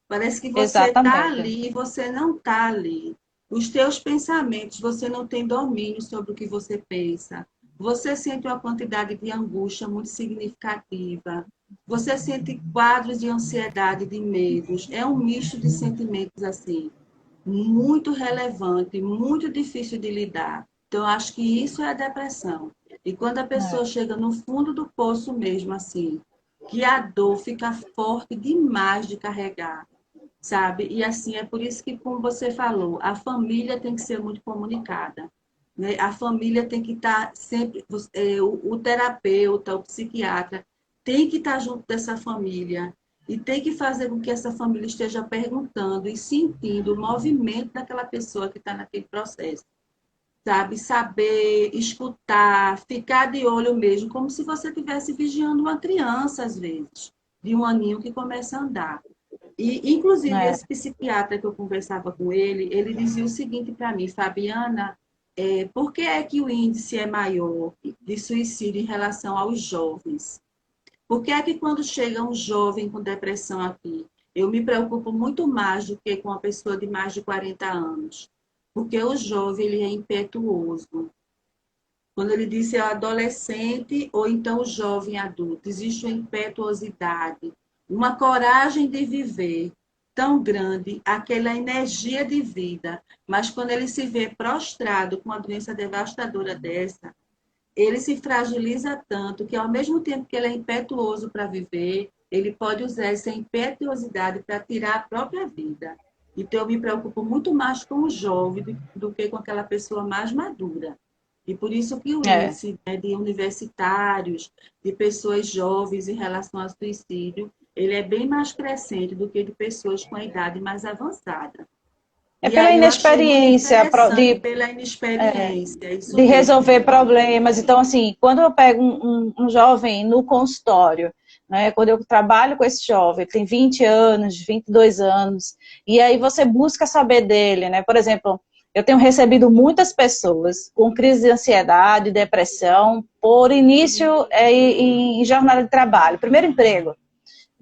S1: Parece que você está ali e você não está ali. Os teus pensamentos, você não tem domínio sobre o que você pensa. Você sente uma quantidade de angústia muito significativa. Você sente quadros de ansiedade, de medos. É um misto de sentimentos assim, muito relevante, muito difícil de lidar. Então, acho que isso é a depressão. E quando a pessoa chega no fundo do poço mesmo, assim, que a dor fica forte demais de carregar, sabe? E assim, é por isso que, como você falou, a família tem que ser muito comunicada, né? A família tem que estar sempre, o terapeuta, o psiquiatra, tem que estar junto dessa família e tem que fazer com que essa família esteja perguntando e sentindo o movimento daquela pessoa que está naquele processo, sabe? Saber, escutar, ficar de olho mesmo, como se você estivesse vigiando uma criança, às vezes, de um aninho que começa a andar. E, inclusive, esse psiquiatra que eu conversava com ele dizia o seguinte para mim: Fabiana, por que é que o índice é maior de suicídio em relação aos jovens? Por que é que quando chega um jovem com depressão aqui, eu me preocupo muito mais do que com uma pessoa de mais de 40 anos? Porque o jovem, ele é impetuoso. Quando ele disse adolescente ou então o jovem adulto, existe uma impetuosidade, uma coragem de viver tão grande, aquela energia de vida. Mas quando ele se vê prostrado com uma doença devastadora dessa, ele se fragiliza tanto que, ao mesmo tempo que ele é impetuoso para viver, ele pode usar essa impetuosidade para tirar a própria vida. Então, eu me preocupo muito mais com o jovem do que com aquela pessoa mais madura. E por isso que o índice, né, de universitários, de pessoas jovens em relação ao suicídio, ele é bem mais crescente do que de pessoas com a idade mais avançada.
S2: Pela inexperiência,
S1: pela inexperiência,
S2: de resolver problemas. Então, assim, quando eu pego um jovem no consultório, né, quando eu trabalho com esse jovem, tem 20 anos, 22 anos, e aí você busca saber dele, né? Por exemplo, eu tenho recebido muitas pessoas com crise de ansiedade, depressão, por início em jornada de trabalho, primeiro emprego.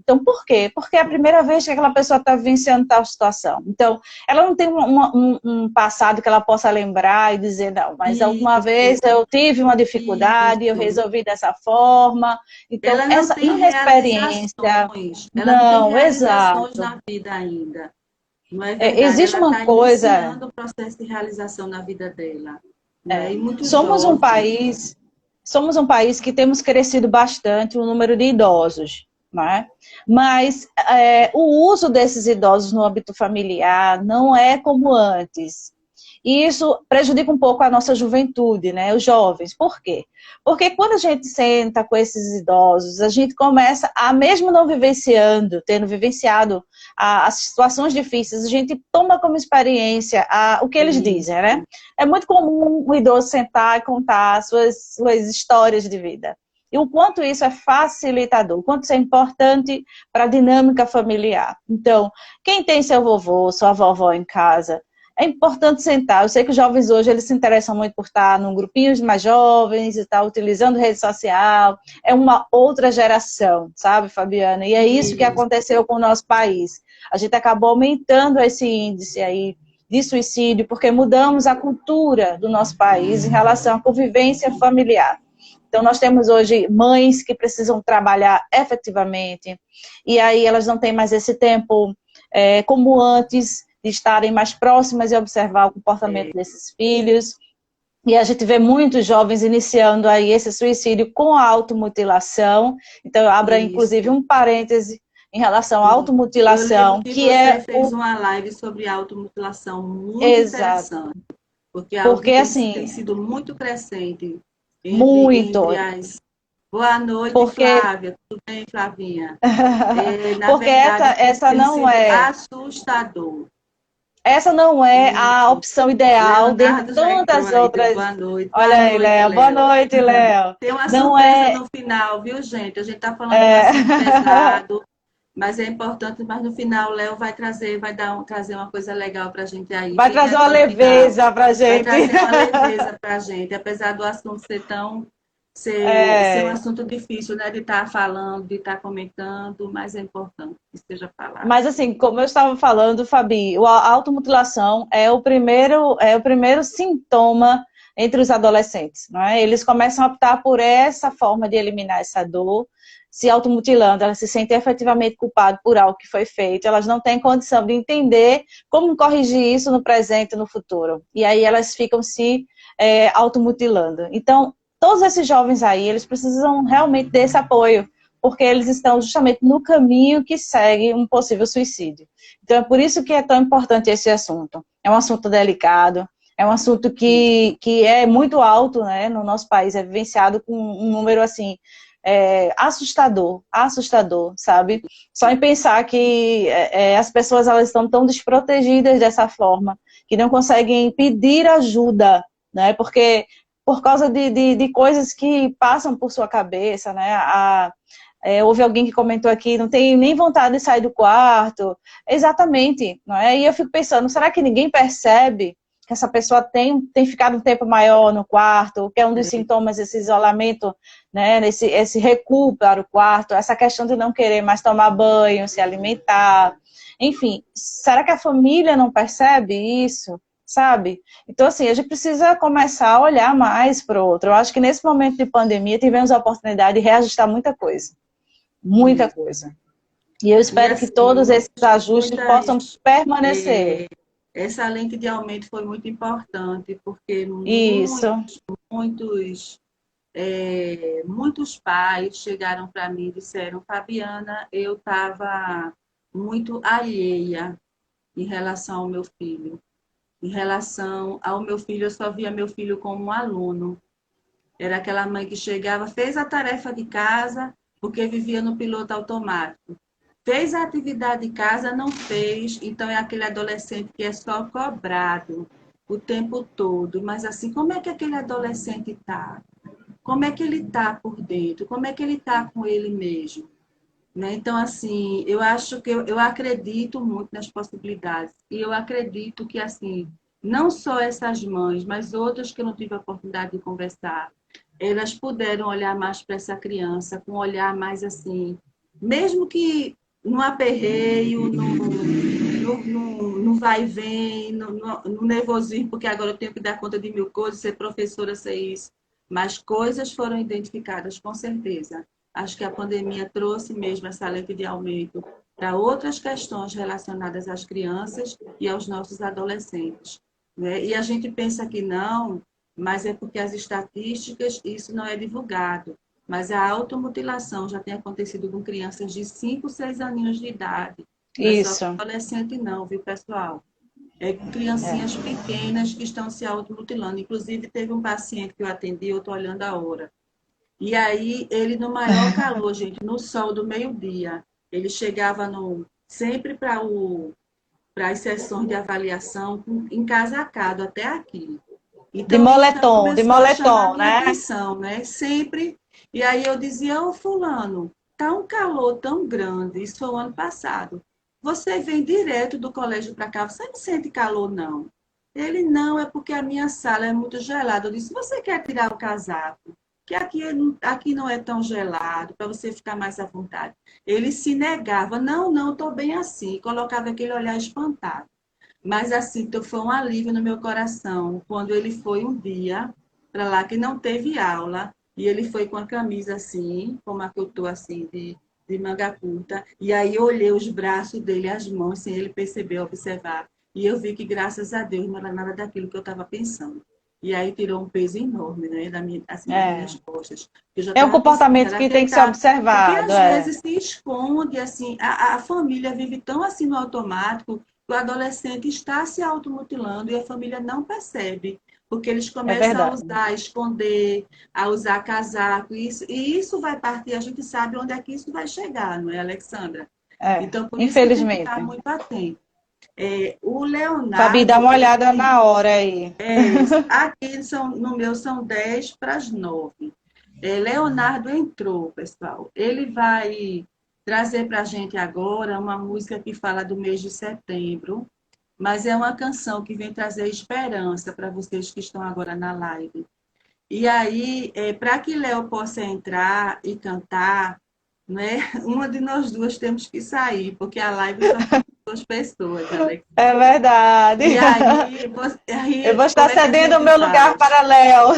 S2: Então, por quê? Porque é a primeira vez que aquela pessoa está vivenciando tal situação. Então, ela não tem um passado que ela possa lembrar e dizer, não, mas alguma vez eu tive uma dificuldade, eu resolvi dessa forma. Então,
S1: ela não
S2: essa
S1: tem
S2: inexperiência...
S1: Ela não tem realizações na vida ainda. Não é verdade?
S2: Existe
S1: ela
S2: uma coisa...
S1: iniciando o processo de realização na vida dela. Né? E
S2: somos um país que temos crescido bastante o número de idosos. Né? Mas o uso desses idosos no âmbito familiar não é como antes. E isso prejudica um pouco a nossa juventude, né? Os jovens. Por quê? Porque quando a gente senta com esses idosos, a gente começa a, mesmo não vivenciando, tendo vivenciado as situações difíceis, a gente toma como experiência o que eles dizem, né? É muito comum um idoso sentar e contar suas histórias de vida. E o quanto isso é facilitador, o quanto isso é importante para a dinâmica familiar. Então, quem tem seu vovô, sua vovó em casa, é importante sentar. Eu sei que os jovens hoje, eles se interessam muito por estar num grupinhos mais jovens, e estar utilizando rede social. É uma outra geração, sabe, Fabiana? E é isso que
S1: Isso.
S2: aconteceu com o nosso país. A gente acabou aumentando esse índice aí de suicídio, porque mudamos a cultura do nosso país em relação à convivência familiar. Então, nós temos hoje mães que precisam trabalhar efetivamente, e aí elas não têm mais esse tempo como antes, de estarem mais próximas e observar o comportamento desses filhos. E a gente vê muitos jovens iniciando aí esse suicídio com a automutilação. Então, eu abro, inclusive, um parêntese em relação à
S1: Eu lembro
S2: automutilação,
S1: que
S2: que
S1: você
S2: é
S1: fez uma live sobre automutilação muito
S2: exato.
S1: interessante, porque é algo que
S2: Porque,
S1: tem
S2: assim,
S1: sido muito crescente entre
S2: muito.
S1: as... Boa noite,
S2: Porque,
S1: Flávia. Tudo bem, Flavinha? Na
S2: porque
S1: verdade,
S2: essa
S1: tem
S2: não
S1: sido
S2: é.
S1: assustador.
S2: Essa não é a
S1: Isso.
S2: opção ideal dentre
S1: Leonardo já entrou
S2: tantas
S1: aí, deu
S2: outras.
S1: boa noite.
S2: Olha
S1: Boa
S2: aí,
S1: noite,
S2: Léo. Boa
S1: Léo.
S2: noite, Léo.
S1: Tem uma
S2: Não
S1: surpresa
S2: é.
S1: no final, viu, gente? A gente está falando de um
S2: é...
S1: assunto pesado, mas é importante, mas no final o Léo vai trazer, trazer uma coisa legal para a gente aí.
S2: Vai
S1: Fiquem
S2: trazer uma
S1: aqui no final.
S2: leveza pra
S1: Vai
S2: gente.
S1: trazer uma leveza para a gente, apesar do assunto ser um
S2: É...
S1: assunto difícil, né? De estar falando, de estar comentando, mas é importante que esteja falado.
S2: Mas assim, como eu estava falando, Fabi, a automutilação é o primeiro sintoma entre os adolescentes, não é? Eles começam a optar por essa forma de eliminar essa dor, se automutilando, elas se sentem efetivamente culpadas por algo que foi feito, elas não têm condição de entender como corrigir isso no presente e no futuro. E aí elas ficam se automutilando. Então, todos esses jovens aí, eles precisam realmente desse apoio, porque eles estão justamente no caminho que segue um possível suicídio. Então, é por isso que é tão importante esse assunto. É um assunto delicado, é um assunto que é muito alto, né, no nosso país, é vivenciado com um número, assim, assustador, sabe? Só em pensar que as pessoas elas estão tão desprotegidas dessa forma, que não conseguem pedir ajuda, né, porque por causa de coisas que passam por sua cabeça, né, houve alguém que comentou aqui, não tem nem vontade de sair do quarto. Exatamente, não é? E eu fico pensando, será que ninguém percebe que essa pessoa tem ficado um tempo maior no quarto, que é um dos sintomas desse isolamento, né? Esse recuo para o quarto, essa questão de não querer mais tomar banho, se alimentar. Enfim, será que a família não percebe isso? Sabe? Então, assim, a gente precisa começar a olhar mais para o outro. Eu acho que nesse momento de pandemia tivemos a oportunidade de reajustar muita coisa. Muita coisa. E eu
S1: E
S2: espero que
S1: assim,
S2: todos esses ajustes possam
S1: muitas,
S2: permanecer.
S1: é, essa lente de aumento foi muito importante, porque
S2: Isso,
S1: muitos, muitos pais chegaram para mim e disseram, Fabiana, eu estava muito alheia em relação ao meu filho. Em relação ao meu filho, eu só via meu filho como um aluno. Era aquela mãe que chegava, fez a tarefa de casa, porque vivia no piloto automático. Fez a atividade de casa, não fez, então é aquele adolescente que é só cobrado o tempo todo. Mas assim, como é que aquele adolescente está? Como é que ele está por dentro? Como é que ele está com ele mesmo? Né? Então, assim, eu acho que eu acredito muito nas possibilidades. E eu acredito que, assim, não só essas mães, mas outras que eu não tive a oportunidade de conversar, elas puderam olhar mais para essa criança, com um olhar mais assim, mesmo que no aperreio, no vai e vem, no nervosismo, porque agora eu tenho que dar conta de mil coisas, ser professora, ser isso. Mas coisas foram identificadas, com certeza. Acho que a pandemia trouxe mesmo essa lente de aumento para outras questões relacionadas às crianças e aos nossos adolescentes. Né? E a gente pensa que não, mas é porque as estatísticas, isso não é divulgado. Mas a automutilação já tem acontecido com crianças de 5, 6 aninhos de idade. Não é só
S2: isso.
S1: adolescente não, viu, pessoal? É com criancinhas pequenas que estão se automutilando. Inclusive, teve um paciente que eu atendi, eu estou olhando a hora. E aí, ele no maior calor, gente, no sol do meio-dia, ele chegava sempre para as sessões de avaliação encasacado até aqui. Então, isso já
S2: De
S1: começou a chamar a
S2: moletom,
S1: minha
S2: né?
S1: atenção, né? Sempre. E aí eu dizia, ô fulano, tá um calor tão grande, isso foi o ano passado. Você vem direto do colégio para cá, você não sente calor, não. Ele, não, é porque a minha sala é muito gelada. Eu disse, você quer tirar o casaco? Que aqui não é tão gelado, para você ficar mais à vontade. Ele se negava, não, estou bem assim. Colocava aquele olhar espantado. Mas assim, então, foi um alívio no meu coração quando ele foi um dia para lá que não teve aula e ele foi com a camisa assim, como a que eu estou assim, de manga curta. E aí eu olhei os braços dele, as mãos, sem ele perceber, observar. E eu vi que, graças a Deus, não era nada daquilo que eu estava pensando. E aí tirou um peso enorme, né, assim, das minhas
S2: É.
S1: costas. Eu já
S2: É um
S1: estava pensando,
S2: comportamento
S1: será
S2: que
S1: que ele
S2: tem que ser
S1: está... Porque
S2: observado,
S1: às
S2: é.
S1: vezes se esconde, assim, a família vive tão assim no automático, o adolescente está se automutilando e a família não percebe, porque eles
S2: É
S1: começam a
S2: verdade.
S1: usar, a esconder, a usar casaco, e isso vai partir, a gente sabe onde é que isso vai chegar, não é, Alexandra?
S2: É.
S1: Então, por isso que tem que estar
S2: Infelizmente.
S1: muito atento. O
S2: Fabi, dá
S1: Leonardo,
S2: uma olhada
S1: ele,
S2: na hora aí.
S1: aqui no meu são 10 para as 9. Leonardo entrou, pessoal. Ele vai trazer para a gente agora uma música que fala do mês de setembro, mas é uma canção que vem trazer esperança para vocês que estão agora na live. E aí, para que Léo possa entrar e cantar, né, uma de nós duas temos que sair, porque a live só tem duas pessoas, Alex.
S2: É verdade.
S1: E aí,
S2: Eu vou estar
S1: como é que a
S2: cedendo o
S1: gente
S2: meu lugar
S1: faz?
S2: para Léo.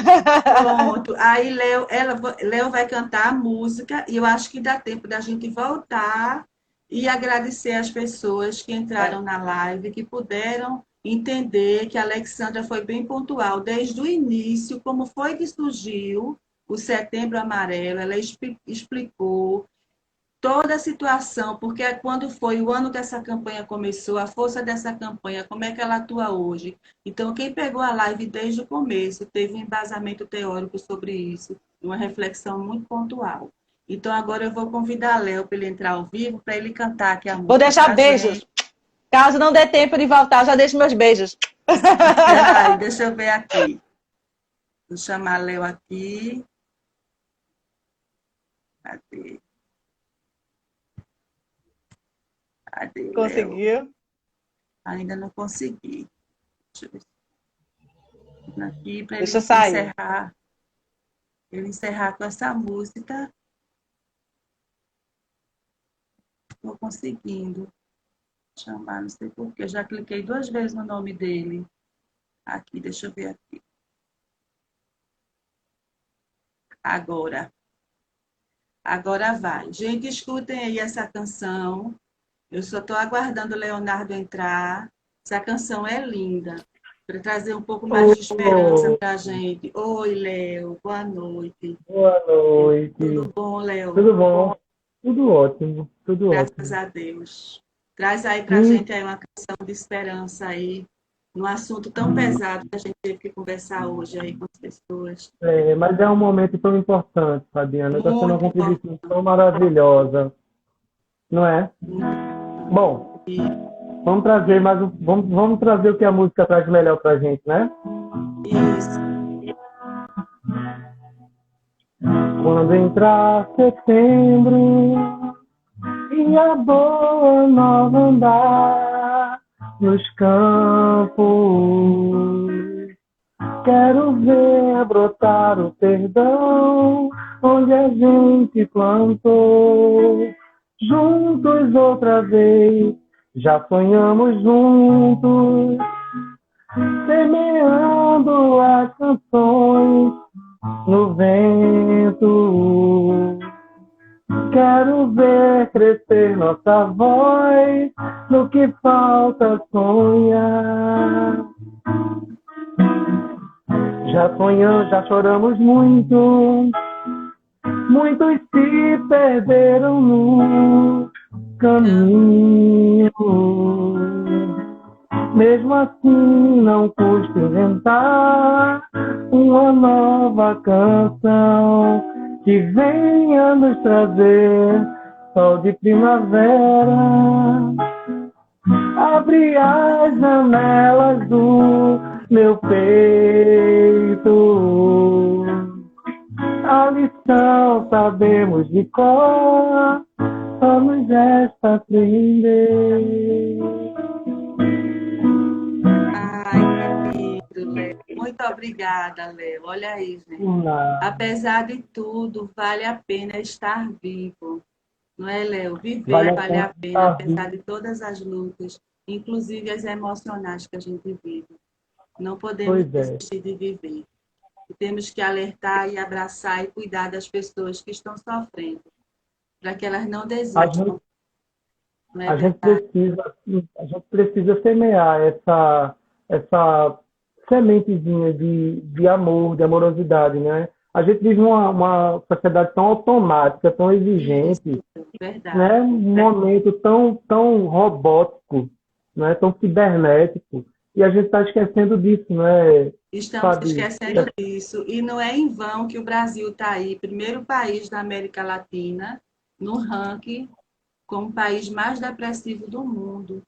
S1: Pronto. Aí Léo vai cantar a música e eu acho que dá tempo da gente voltar e agradecer as pessoas que entraram
S2: É.
S1: na live, que puderam entender que a Alexandra foi bem pontual desde o início, como foi que surgiu o Setembro Amarelo. Ela explicou toda a situação, porque é quando foi o ano que essa campanha começou, a força dessa campanha, como é que ela atua hoje. Então, quem pegou a live desde o começo teve um embasamento teórico sobre isso, uma reflexão muito pontual. Então, agora eu vou convidar a Léo para ele entrar ao vivo, para ele cantar aqui a
S2: Vou
S1: música
S2: deixar
S1: para a gente.
S2: beijos. Caso não dê tempo de voltar, já deixo meus beijos.
S1: Peraí, deixa eu ver aqui. Vou chamar a Léo aqui. Cadê? Cadê, Léo?
S2: Conseguiu?
S1: Ainda não consegui. Deixa eu ver aqui para
S2: Deixa eu
S1: ele
S2: sair.
S1: encerrar. Ele encerrar com essa música. Estou conseguindo chamar, não sei porquê. Eu já cliquei 2 vezes no nome dele. Aqui, deixa eu ver aqui. Agora. Agora vai. Gente, escutem aí essa canção. Eu só estou aguardando o Leonardo entrar. Essa canção é linda. Para trazer um pouco mais de esperança
S3: Oh,
S1: para a gente. Oi, Léo. Boa noite.
S3: boa
S1: Tudo
S3: noite.
S1: bom, Léo?
S3: Tudo bom? Tudo ótimo, tudo
S1: Graças
S3: ótimo.
S1: a Deus. Traz aí para a
S3: Sim,
S1: gente aí uma canção de esperança aí, num assunto tão pesado que a gente teve que conversar hoje aí com as pessoas.
S3: mas é um momento tão importante, Fabiana. Está sendo uma
S1: Muito
S3: contribuição tão maravilhosa, não é? Bom,
S1: importante.
S3: vamos trazer vamos trazer o que a música traz de melhor pra gente, né?
S1: Isso.
S3: Quando entrar setembro e a boa nova andar nos campos, quero ver brotar o perdão onde a gente plantou. Juntos outra vez, já sonhamos juntos, semeando as canções no vento. Quero ver crescer nossa voz no que falta sonhar. Já sonhamos, já choramos muito, muitos se perderam no caminho. Mesmo assim, não custa inventar uma nova canção que venha nos trazer sol de primavera. Abre as janelas do meu peito. A lição sabemos de cor, só nos resta aprender.
S1: Ai, que Léo. Muito obrigada, Léo. Olha aí, gente.
S3: Não.
S1: Apesar de tudo, vale a pena estar vivo. Não é, Léo?
S3: Vale
S1: Viver
S3: a
S1: vale
S3: pena
S1: a pena,
S3: estar
S1: apesar
S3: vivo.
S1: de todas as lutas, inclusive as emocionais que a gente vive. Não podemos
S3: Pois é.
S1: desistir de viver. E temos que alertar e abraçar e cuidar das pessoas que estão sofrendo, para que elas não
S3: A gente,
S1: desistam. Não é
S3: a gente
S1: verdade?
S3: precisa, a gente precisa semear essa sementezinha de amor, de amorosidade, né? A gente vive uma sociedade tão automática, tão
S1: Isso,
S3: exigente,
S1: verdade.
S3: né? Um momento tão robótico, né? Tão cibernético, e a gente está esquecendo disso, né,
S1: Estamos
S3: Fabi?
S1: esquecendo disso. E não é em vão que o Brasil está aí, primeiro país da América Latina, no ranking, como o país mais depressivo do mundo,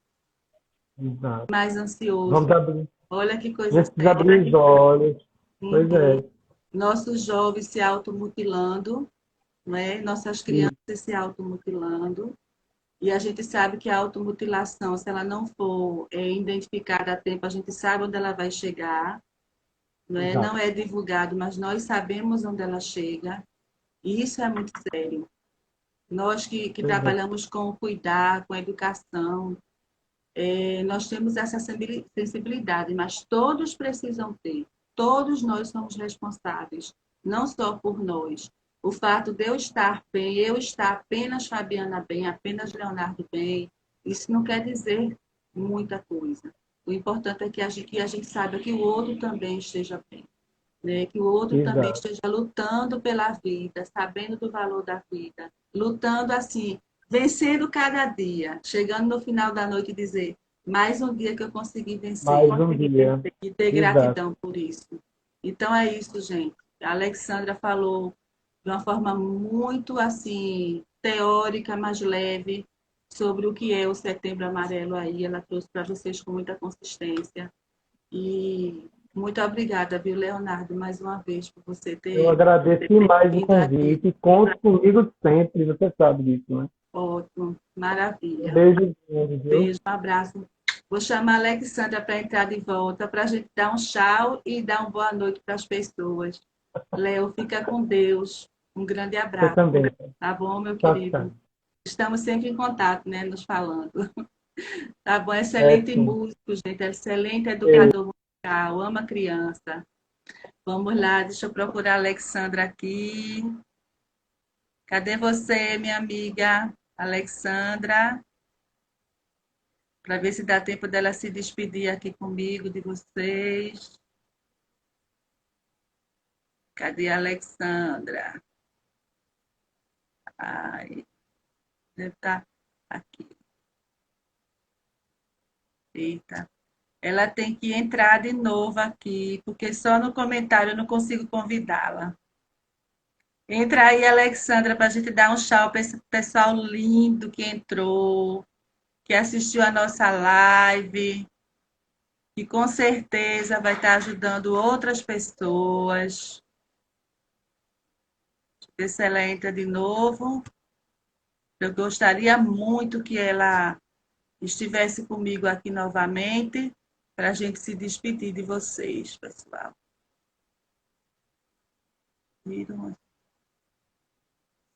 S3: Exato.
S1: mais
S3: Vamos
S1: ansioso.
S3: abrir,
S1: Olha que
S3: a
S1: coisa
S3: gente precisa abrir
S1: séria.
S3: os olhos. Pois é.
S1: Nossos jovens se automutilando, né? Nossas
S3: E,
S1: crianças se automutilando. E a gente sabe que a automutilação, se ela não for identificada a tempo, a gente sabe onde ela vai chegar, né?
S3: exato.
S1: Não é divulgado, mas nós sabemos onde ela chega. E isso é muito sério. Nós que
S3: Pois é.
S1: trabalhamos com o cuidar, com a educação, nós temos essa sensibilidade, mas todos precisam ter. Todos nós somos responsáveis, não só por nós. O fato de eu estar bem, eu estar apenas Fabiana bem, apenas Leonardo bem, isso não quer dizer muita coisa. O importante é que a gente saiba que o outro também esteja bem, né? Que o outro também
S3: Exato.
S1: esteja lutando pela vida, sabendo do valor da vida, lutando assim, vencendo cada dia, chegando no final da noite e dizer, mais um dia que eu consegui vencer,
S3: Mais um dia.
S1: e ter
S3: Exato.
S1: gratidão por isso. Então é isso, gente. A Alexandra falou de uma forma muito assim teórica, mas leve, sobre o que é o Setembro Amarelo aí. Ela trouxe para vocês com muita consistência. E muito obrigada, viu, Leonardo, mais uma vez, por você
S3: Eu
S1: ter
S3: agradeço demais o
S1: vindo aqui.
S3: convite. Conte comigo sempre, você sabe disso, né?
S1: Ótimo,
S3: Um
S1: maravilha.
S3: beijo grande, viu?
S1: Beijo, um abraço. Vou chamar a Alexandra para entrar de volta, para a gente dar um tchau e dar uma boa noite para as pessoas. Léo, fica com Deus. Um grande
S3: Você
S1: abraço.
S3: também.
S1: Tá bom, meu
S3: Tchau, tchau.
S1: querido? Estamos sempre em contato, né, nos falando. Tá bom?
S3: É,
S1: Excelente
S3: sim.
S1: músico, gente. Excelente
S3: Eu,
S1: educador musical. Ama criança. Vamos lá, deixa eu procurar a Alexandra aqui. Cadê você, minha amiga Alexandra? Para ver se dá tempo dela se despedir aqui comigo, de vocês. Cadê a Alexandra? Ai, deve estar aqui. Eita. Ela tem que entrar de novo aqui, porque só no comentário eu não consigo convidá-la. Entra aí, Alexandra, para a gente dar um tchau para esse pessoal lindo que entrou, que assistiu a nossa live, que com certeza vai estar ajudando outras pessoas. Deixa eu ver se ela entra de novo. Eu gostaria muito que ela estivesse comigo aqui novamente, para a gente se despedir de vocês, pessoal. Viram?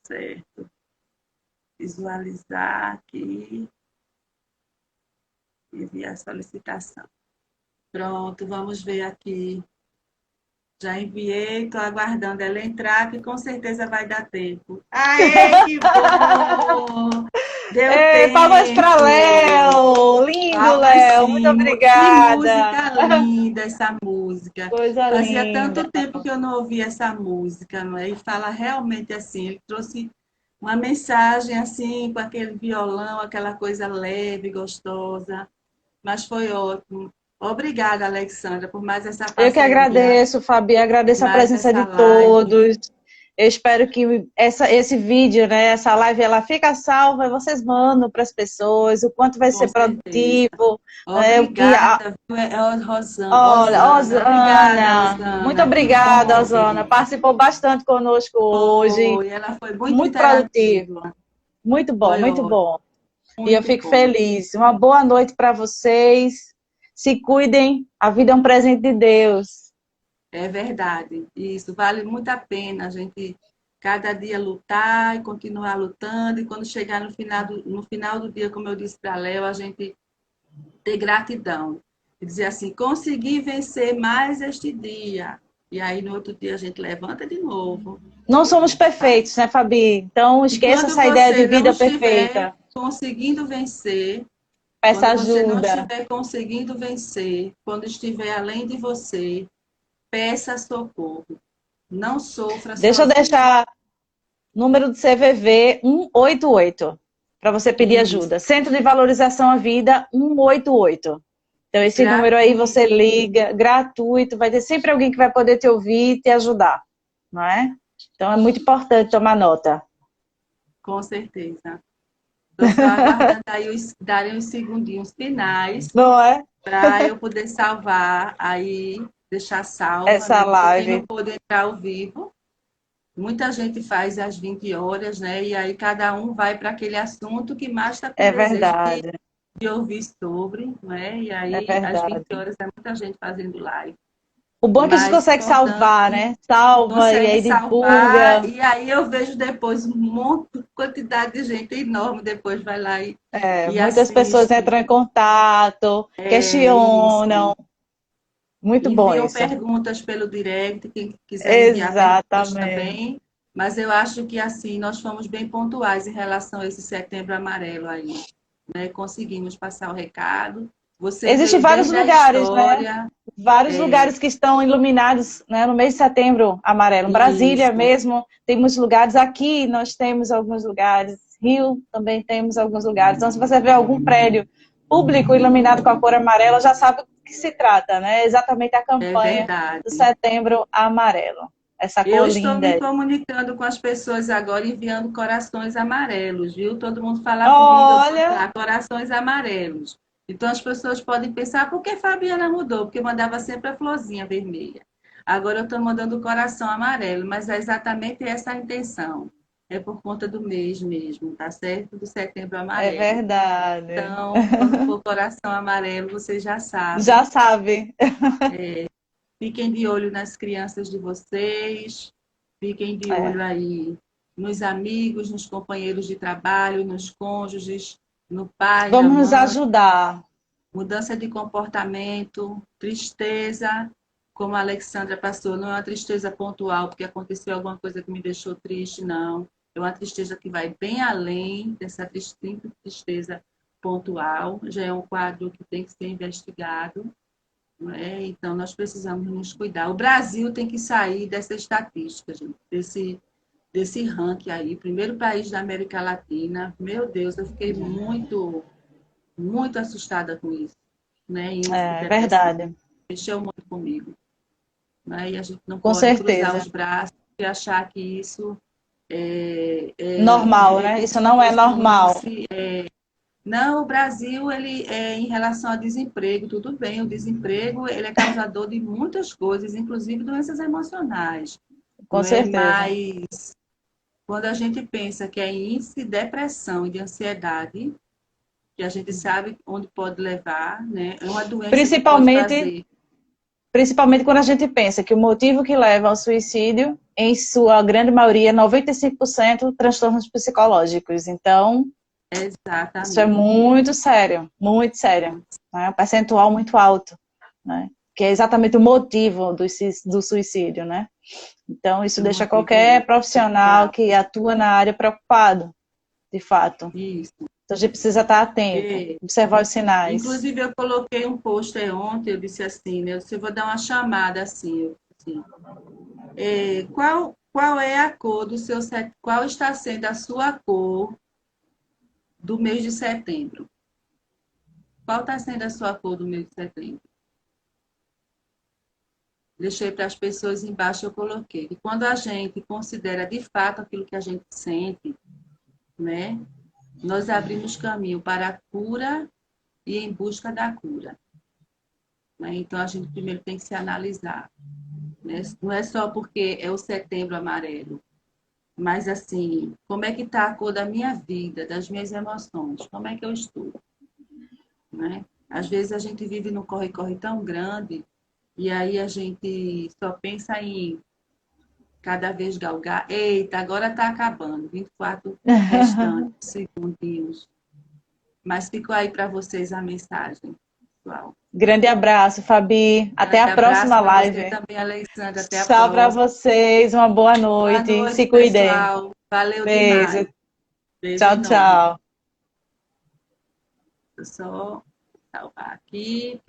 S1: Certo. Visualizar aqui. Enviar a solicitação. Pronto, vamos ver aqui. Já enviei, estou aguardando ela entrar, que com certeza vai dar tempo. Aê, que bom! Deu
S2: Ei, palmas para
S1: tempo!
S2: Léo! Lindo,
S1: Palmas
S2: Léo! Muito
S1: sim, que
S2: obrigada!
S1: música linda essa música.
S2: Coisa
S1: Fazia
S2: linda!
S1: tanto tempo que eu não ouvia essa música, não é? E fala realmente assim, ele trouxe uma mensagem assim, com aquele violão, aquela coisa leve, gostosa, mas foi ótimo. Obrigada, Alexandra, por mais essa
S2: Eu que
S1: parceria,
S2: agradeço, Fabi, agradeço a
S1: mais
S2: presença
S1: essa
S2: de
S1: live.
S2: todos. Eu espero que esse vídeo, né, essa live, ela fica salva e vocês mandam para as pessoas o quanto vai
S1: Com
S2: ser
S1: certeza.
S2: produtivo, né, o que
S1: Obrigada, Rosana.
S2: olha,
S1: Obrigada,
S2: Osana, muito
S1: Osana. Que
S2: obrigada,
S1: bom,
S2: Osana,
S1: querida.
S2: participou bastante conosco hoje,
S1: Foi, ela foi muito
S2: muito
S1: interativa.
S2: produtivo, muito bom,
S1: Foi
S2: muito
S1: ótimo,
S2: bom. E eu
S1: muito
S2: fico
S1: bom.
S2: feliz. Uma boa noite para vocês. Se cuidem, a vida é um presente de Deus.
S1: É verdade. Isso vale muito a pena a gente cada dia lutar e continuar lutando. E quando chegar no final do dia, como eu disse para a Léo, a gente ter gratidão. E dizer assim, consegui vencer mais este dia. E aí no outro dia a gente levanta de novo.
S2: Não somos perfeitos, né, Fabi? Então
S1: E
S2: esqueça
S1: quando
S2: essa ideia de
S1: você não
S2: vida
S1: estiver
S2: perfeita.
S1: conseguindo vencer,
S2: Peça
S1: quando você não
S2: ajuda.
S1: estiver conseguindo vencer, quando estiver além de você, peça socorro. Não sofra
S2: Deixa eu
S1: sozinho.
S2: deixar número do CVV 188 para você pedir
S1: Isso.
S2: ajuda. Centro de Valorização à Vida 188. Então, esse número aí
S1: Gratuito,
S2: você liga, gratuito, vai ter sempre alguém que vai poder te ouvir e te ajudar, não é? Então, é muito importante tomar nota.
S1: com certeza. Estou só aguardando aí darem os segundinhos finais
S2: Não é?
S1: para eu poder salvar aí, deixar salva,
S2: Essa
S1: né? Porque quem não
S2: live.
S1: pôde entrar ao vivo, muita gente faz às 20 horas, né? E aí cada um vai para aquele assunto que mais está com
S2: É
S1: desejo
S2: verdade,
S1: de ouvir sobre, né? E
S2: é
S1: aí às 20
S2: verdade.
S1: horas é muita gente fazendo live.
S2: O bom é que a gente
S1: Mas
S2: consegue salvar,
S1: importante,
S2: né? Salva e
S1: consegue
S2: aí
S1: salvar,
S2: divulga.
S1: e aí eu vejo depois um monte, quantidade de gente enorme, depois vai lá
S2: É,
S1: e
S2: muitas pessoas
S1: assiste.
S2: entram em contato,
S1: É isso.
S2: questionam. Muito bom
S1: Enviam
S2: isso.
S1: perguntas pelo direct, quem quiser enviar perguntas
S2: Exatamente.
S1: também. Mas eu acho que assim nós fomos bem pontuais em relação a esse Setembro Amarelo aí, né? Conseguimos passar o recado. Você
S2: Existem
S1: veio
S2: vários
S1: desde a
S2: lugares, né?
S1: história,
S2: Vários
S1: é,
S2: lugares que estão iluminados, né, no mês de setembro amarelo. Brasília
S1: isso,
S2: mesmo tem muitos lugares. Aqui nós temos alguns lugares. Rio também temos alguns lugares. Então, se você vê algum prédio público iluminado com a cor amarela, já sabe do que se trata, né? É exatamente a
S1: é
S2: campanha do
S1: verdade.
S2: setembro amarelo. Essa
S1: Eu
S2: cor
S1: estou
S2: linda
S1: me
S2: aí.
S1: comunicando com as pessoas agora, enviando corações amarelos, viu? Todo mundo fala comigo, eu vou
S2: Olha,
S1: mandar corações amarelos. Então as pessoas podem pensar, por que Fabiana mudou? Porque mandava sempre a florzinha vermelha. Agora eu estou mandando o coração amarelo, mas é exatamente essa a intenção. É por conta do mês mesmo, tá certo? Do Setembro
S2: é
S1: Amarelo.
S2: verdade.
S1: Então, quando for coração amarelo, vocês já
S2: Já
S1: sabem.
S2: sabe.
S1: Fiquem de olho nas crianças de vocês, fiquem de
S2: É.
S1: olho aí nos amigos, nos companheiros de trabalho, nos cônjuges, no pai, na
S2: Vamos nos
S1: mãe,
S2: ajudar.
S1: mudança de comportamento, tristeza, como a Alexandra passou, não é uma tristeza pontual, porque aconteceu alguma coisa que me deixou triste, não. É uma tristeza que vai bem além dessa tristeza pontual, já é um quadro que tem que ser investigado. Então, nós precisamos nos cuidar. O Brasil tem que sair dessa estatística, gente, desse ranking aí. Primeiro país da América Latina. Meu Deus, eu fiquei muito, muito assustada com isso. Né? Índice de
S2: É
S1: depressão.
S2: verdade.
S1: Mexeu muito comigo. Né? E a gente não
S2: Com
S1: pode cruzar
S2: certeza.
S1: os braços e achar que isso
S2: Normal,
S1: é
S2: né?
S1: como
S2: Isso
S1: se
S2: não é
S1: fosse um
S2: normal.
S1: índice. Não, o Brasil, ele em relação ao desemprego, tudo bem, o desemprego, ele é causador de muitas coisas, inclusive doenças emocionais,
S2: Com
S1: não é?
S2: certeza.
S1: Mas quando a gente pensa que é índice de depressão e de ansiedade, que a gente sabe onde pode levar, né? É uma doença que pode
S2: Principalmente,
S1: trazer,
S2: principalmente quando a gente pensa que o motivo que leva ao suicídio, em sua grande maioria, 95% transtornos psicológicos. Então, isso é
S1: exatamente,
S2: muito sério, muito sério. Né? Um percentual muito alto, né? Que é exatamente o motivo do suicídio, né? Então, isso
S1: o
S2: deixa
S1: motivo é
S2: qualquer
S1: esse.
S2: profissional
S1: Exato.
S2: que atua na área preocupado, de fato.
S1: Isso.
S2: Então, a gente precisa estar atento,
S1: E,
S2: observar os sinais.
S1: inclusive, eu coloquei um post ontem, eu disse assim, né? Eu vou dar uma chamada assim, assim. Qual é a cor do seu qual está sendo a sua cor do mês de setembro? Qual está sendo a sua cor do mês de setembro? Deixei para as pessoas embaixo, eu coloquei. E quando a gente considera de fato aquilo que a gente sente, né? Nós abrimos caminho para a cura e em busca da cura. Né? Então a gente primeiro tem que se analisar. Né? Não é só porque é o setembro amarelo. Mas, assim, como é que está a cor da minha vida, das minhas emoções? Como é que eu estou? Né? Às vezes a gente vive num corre-corre tão grande e aí a gente só pensa em cada vez galgar. Eita, agora está acabando, 24 restantes segundinhos. Mas ficou aí para vocês a mensagem, pessoal.
S2: Grande abraço, Fabi. Até
S1: Grande
S2: a
S1: abraço
S2: próxima
S1: para você
S2: live.
S1: também, Alexandra. Até a
S2: Tchau para
S1: próxima.
S2: vocês. Uma boa
S1: Boa
S2: noite.
S1: noite,
S2: Se cuidem.
S1: pessoal. Valeu demais.
S2: Beijo.
S1: Beijo
S2: Tchau,
S1: enorme.
S2: tchau.
S1: Vou só salvar aqui.